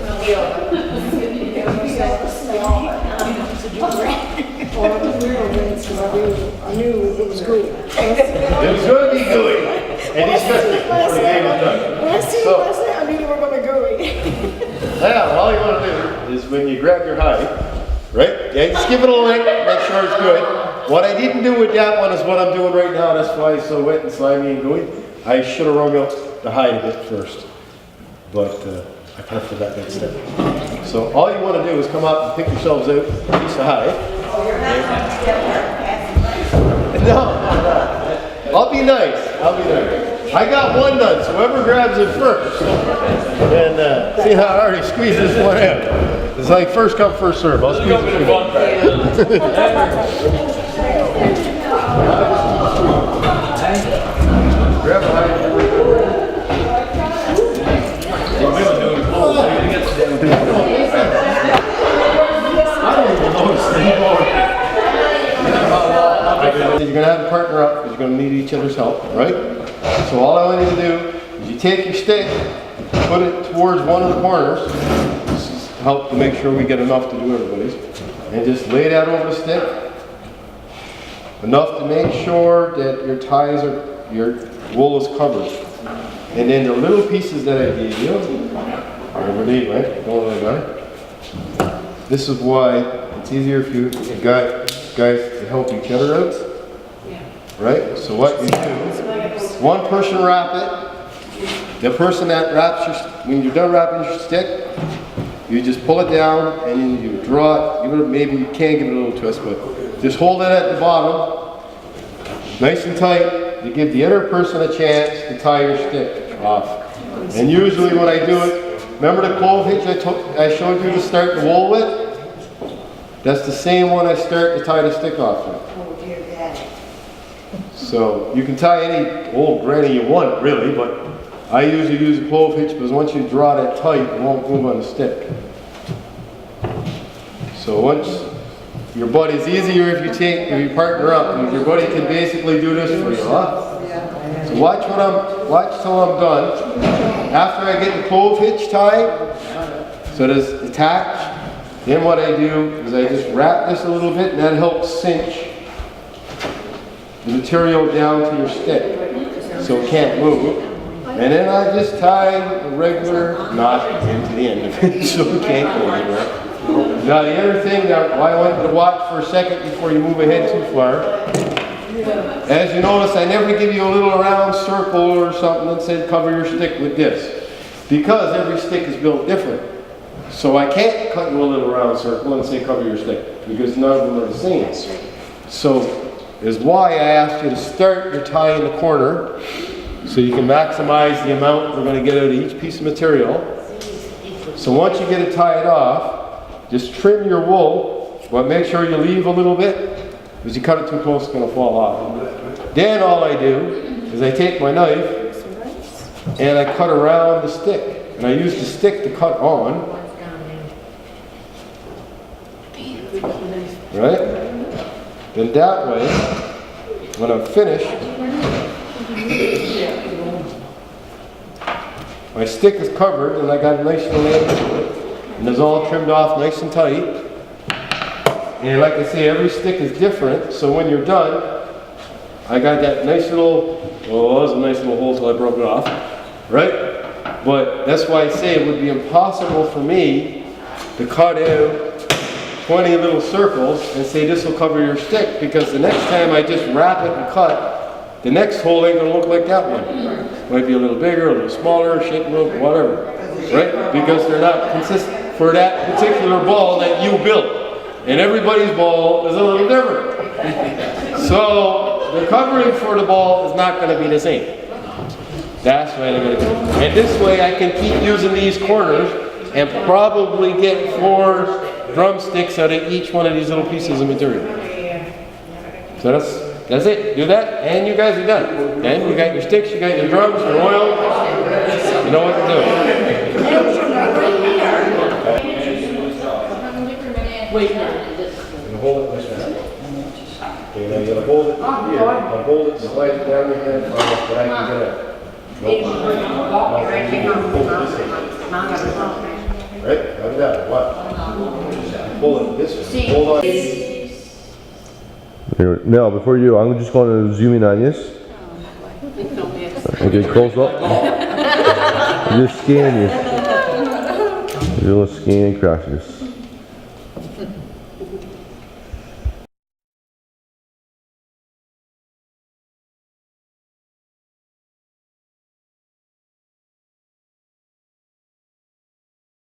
[SPEAKER 5] I knew it was good.
[SPEAKER 2] It was going to be gooey. And he's testing before the game is done.
[SPEAKER 5] When I see you last night, I knew you were going to be gooey.
[SPEAKER 2] Yeah, all you want to do is when you grab your hide, right? Yeah, just give it a lick, make sure it's good. What I didn't do with that one is what I'm doing right now. That's why it's so wet and slimy and gooey. I should have wrung out the hide a bit first. But I kind of forgot that step. So all you want to do is come up and pick yourselves out a piece of hide. No. I'll be nice. I'll be nice. I got one done, so whoever grabs it first. And see how I already squeeze this one out. It's like first come, first serve. I'll squeeze it. Grab a hide. I don't even notice anymore. You're going to have to partner up because you're going to need each other's help, right? So all I want you to do is you take your stick, put it towards one of the corners. This is help to make sure we get enough to do everybody's. And just lay that over the stick. Enough to make sure that your ties are, your wool is covered. And then the little pieces that I gave you, everybody, right? Don't worry about it. This is why it's easier if you guys to help each other out. Right? So what you do, one person wrap it. The person that wraps your, when you're done wrapping your stick, you just pull it down and then you draw it. Maybe you can give it a little twist, but just hold it at the bottom, nice and tight, to give the other person a chance to tie your stick off. And usually when I do it, remember the clove hitch I showed you to start the wool with? That's the same one I start to tie the stick off with. So you can tie any old granny you want, really, but I usually use a clove hitch because once you draw that tight, it won't move on the stick. So once your buddy, it's easier if you partner up, and your buddy can basically do this for you, huh? So watch till I'm done. After I get the clove hitch tied, so that it's attached, then what I do is I just wrap this a little bit, and that helps cinch the material down to your stick so it can't move. And then I just tie a regular knot into the end of it so it can't go anywhere. Now the other thing that I want you to watch for a second before you move ahead too far As you notice, I never give you a little round circle or something and say cover your stick with this. Because every stick is built different. So I can't cut you a little round circle and say cover your stick, because none of them are the same. So is why I asked you to start your tie in the corner, so you can maximize the amount we're going to get out of each piece of material. So once you get it tied off, just trim your wool, but make sure you leave a little bit, because you cut it too close, it's going to fall off. Then all I do is I take my knife and I cut around the stick, and I use the stick to cut on. Right? Then that way, when I'm finished, my stick is covered and I got a nice little edge to it. And it's all trimmed off nice and tight. And like I say, every stick is different, so when you're done, I got that nice little, oh, that was a nice little hole till I broke it off. Right? But that's why I say it would be impossible for me to cut out 20 little circles and say this will cover your stick, because the next time I just wrap it and cut, the next hole ain't going to look like that one. Might be a little bigger, a little smaller, shape, whatever. Right? Because they're not consistent for that particular ball that you built. And everybody's ball is a little different. So the covering for the ball is not going to be the same. That's what I'm going to do. And this way I can keep using these corners and probably get 4 drumsticks out of each one of these little pieces of material. So that's it. Do that, and you guys are done. Then you got your sticks, you got your drums, your oil. You know what to do.
[SPEAKER 8] Wait.
[SPEAKER 2] You hold it this way. Okay, now you're gonna hold it here. I'll hold it, slide it down your head, but I can get it. Right? Like that. What? Pull it this way. Hold on.
[SPEAKER 9] Here, now, before you, I'm just going to zoom in on this. Okay, close up. Just scan this. You're going to scan across this.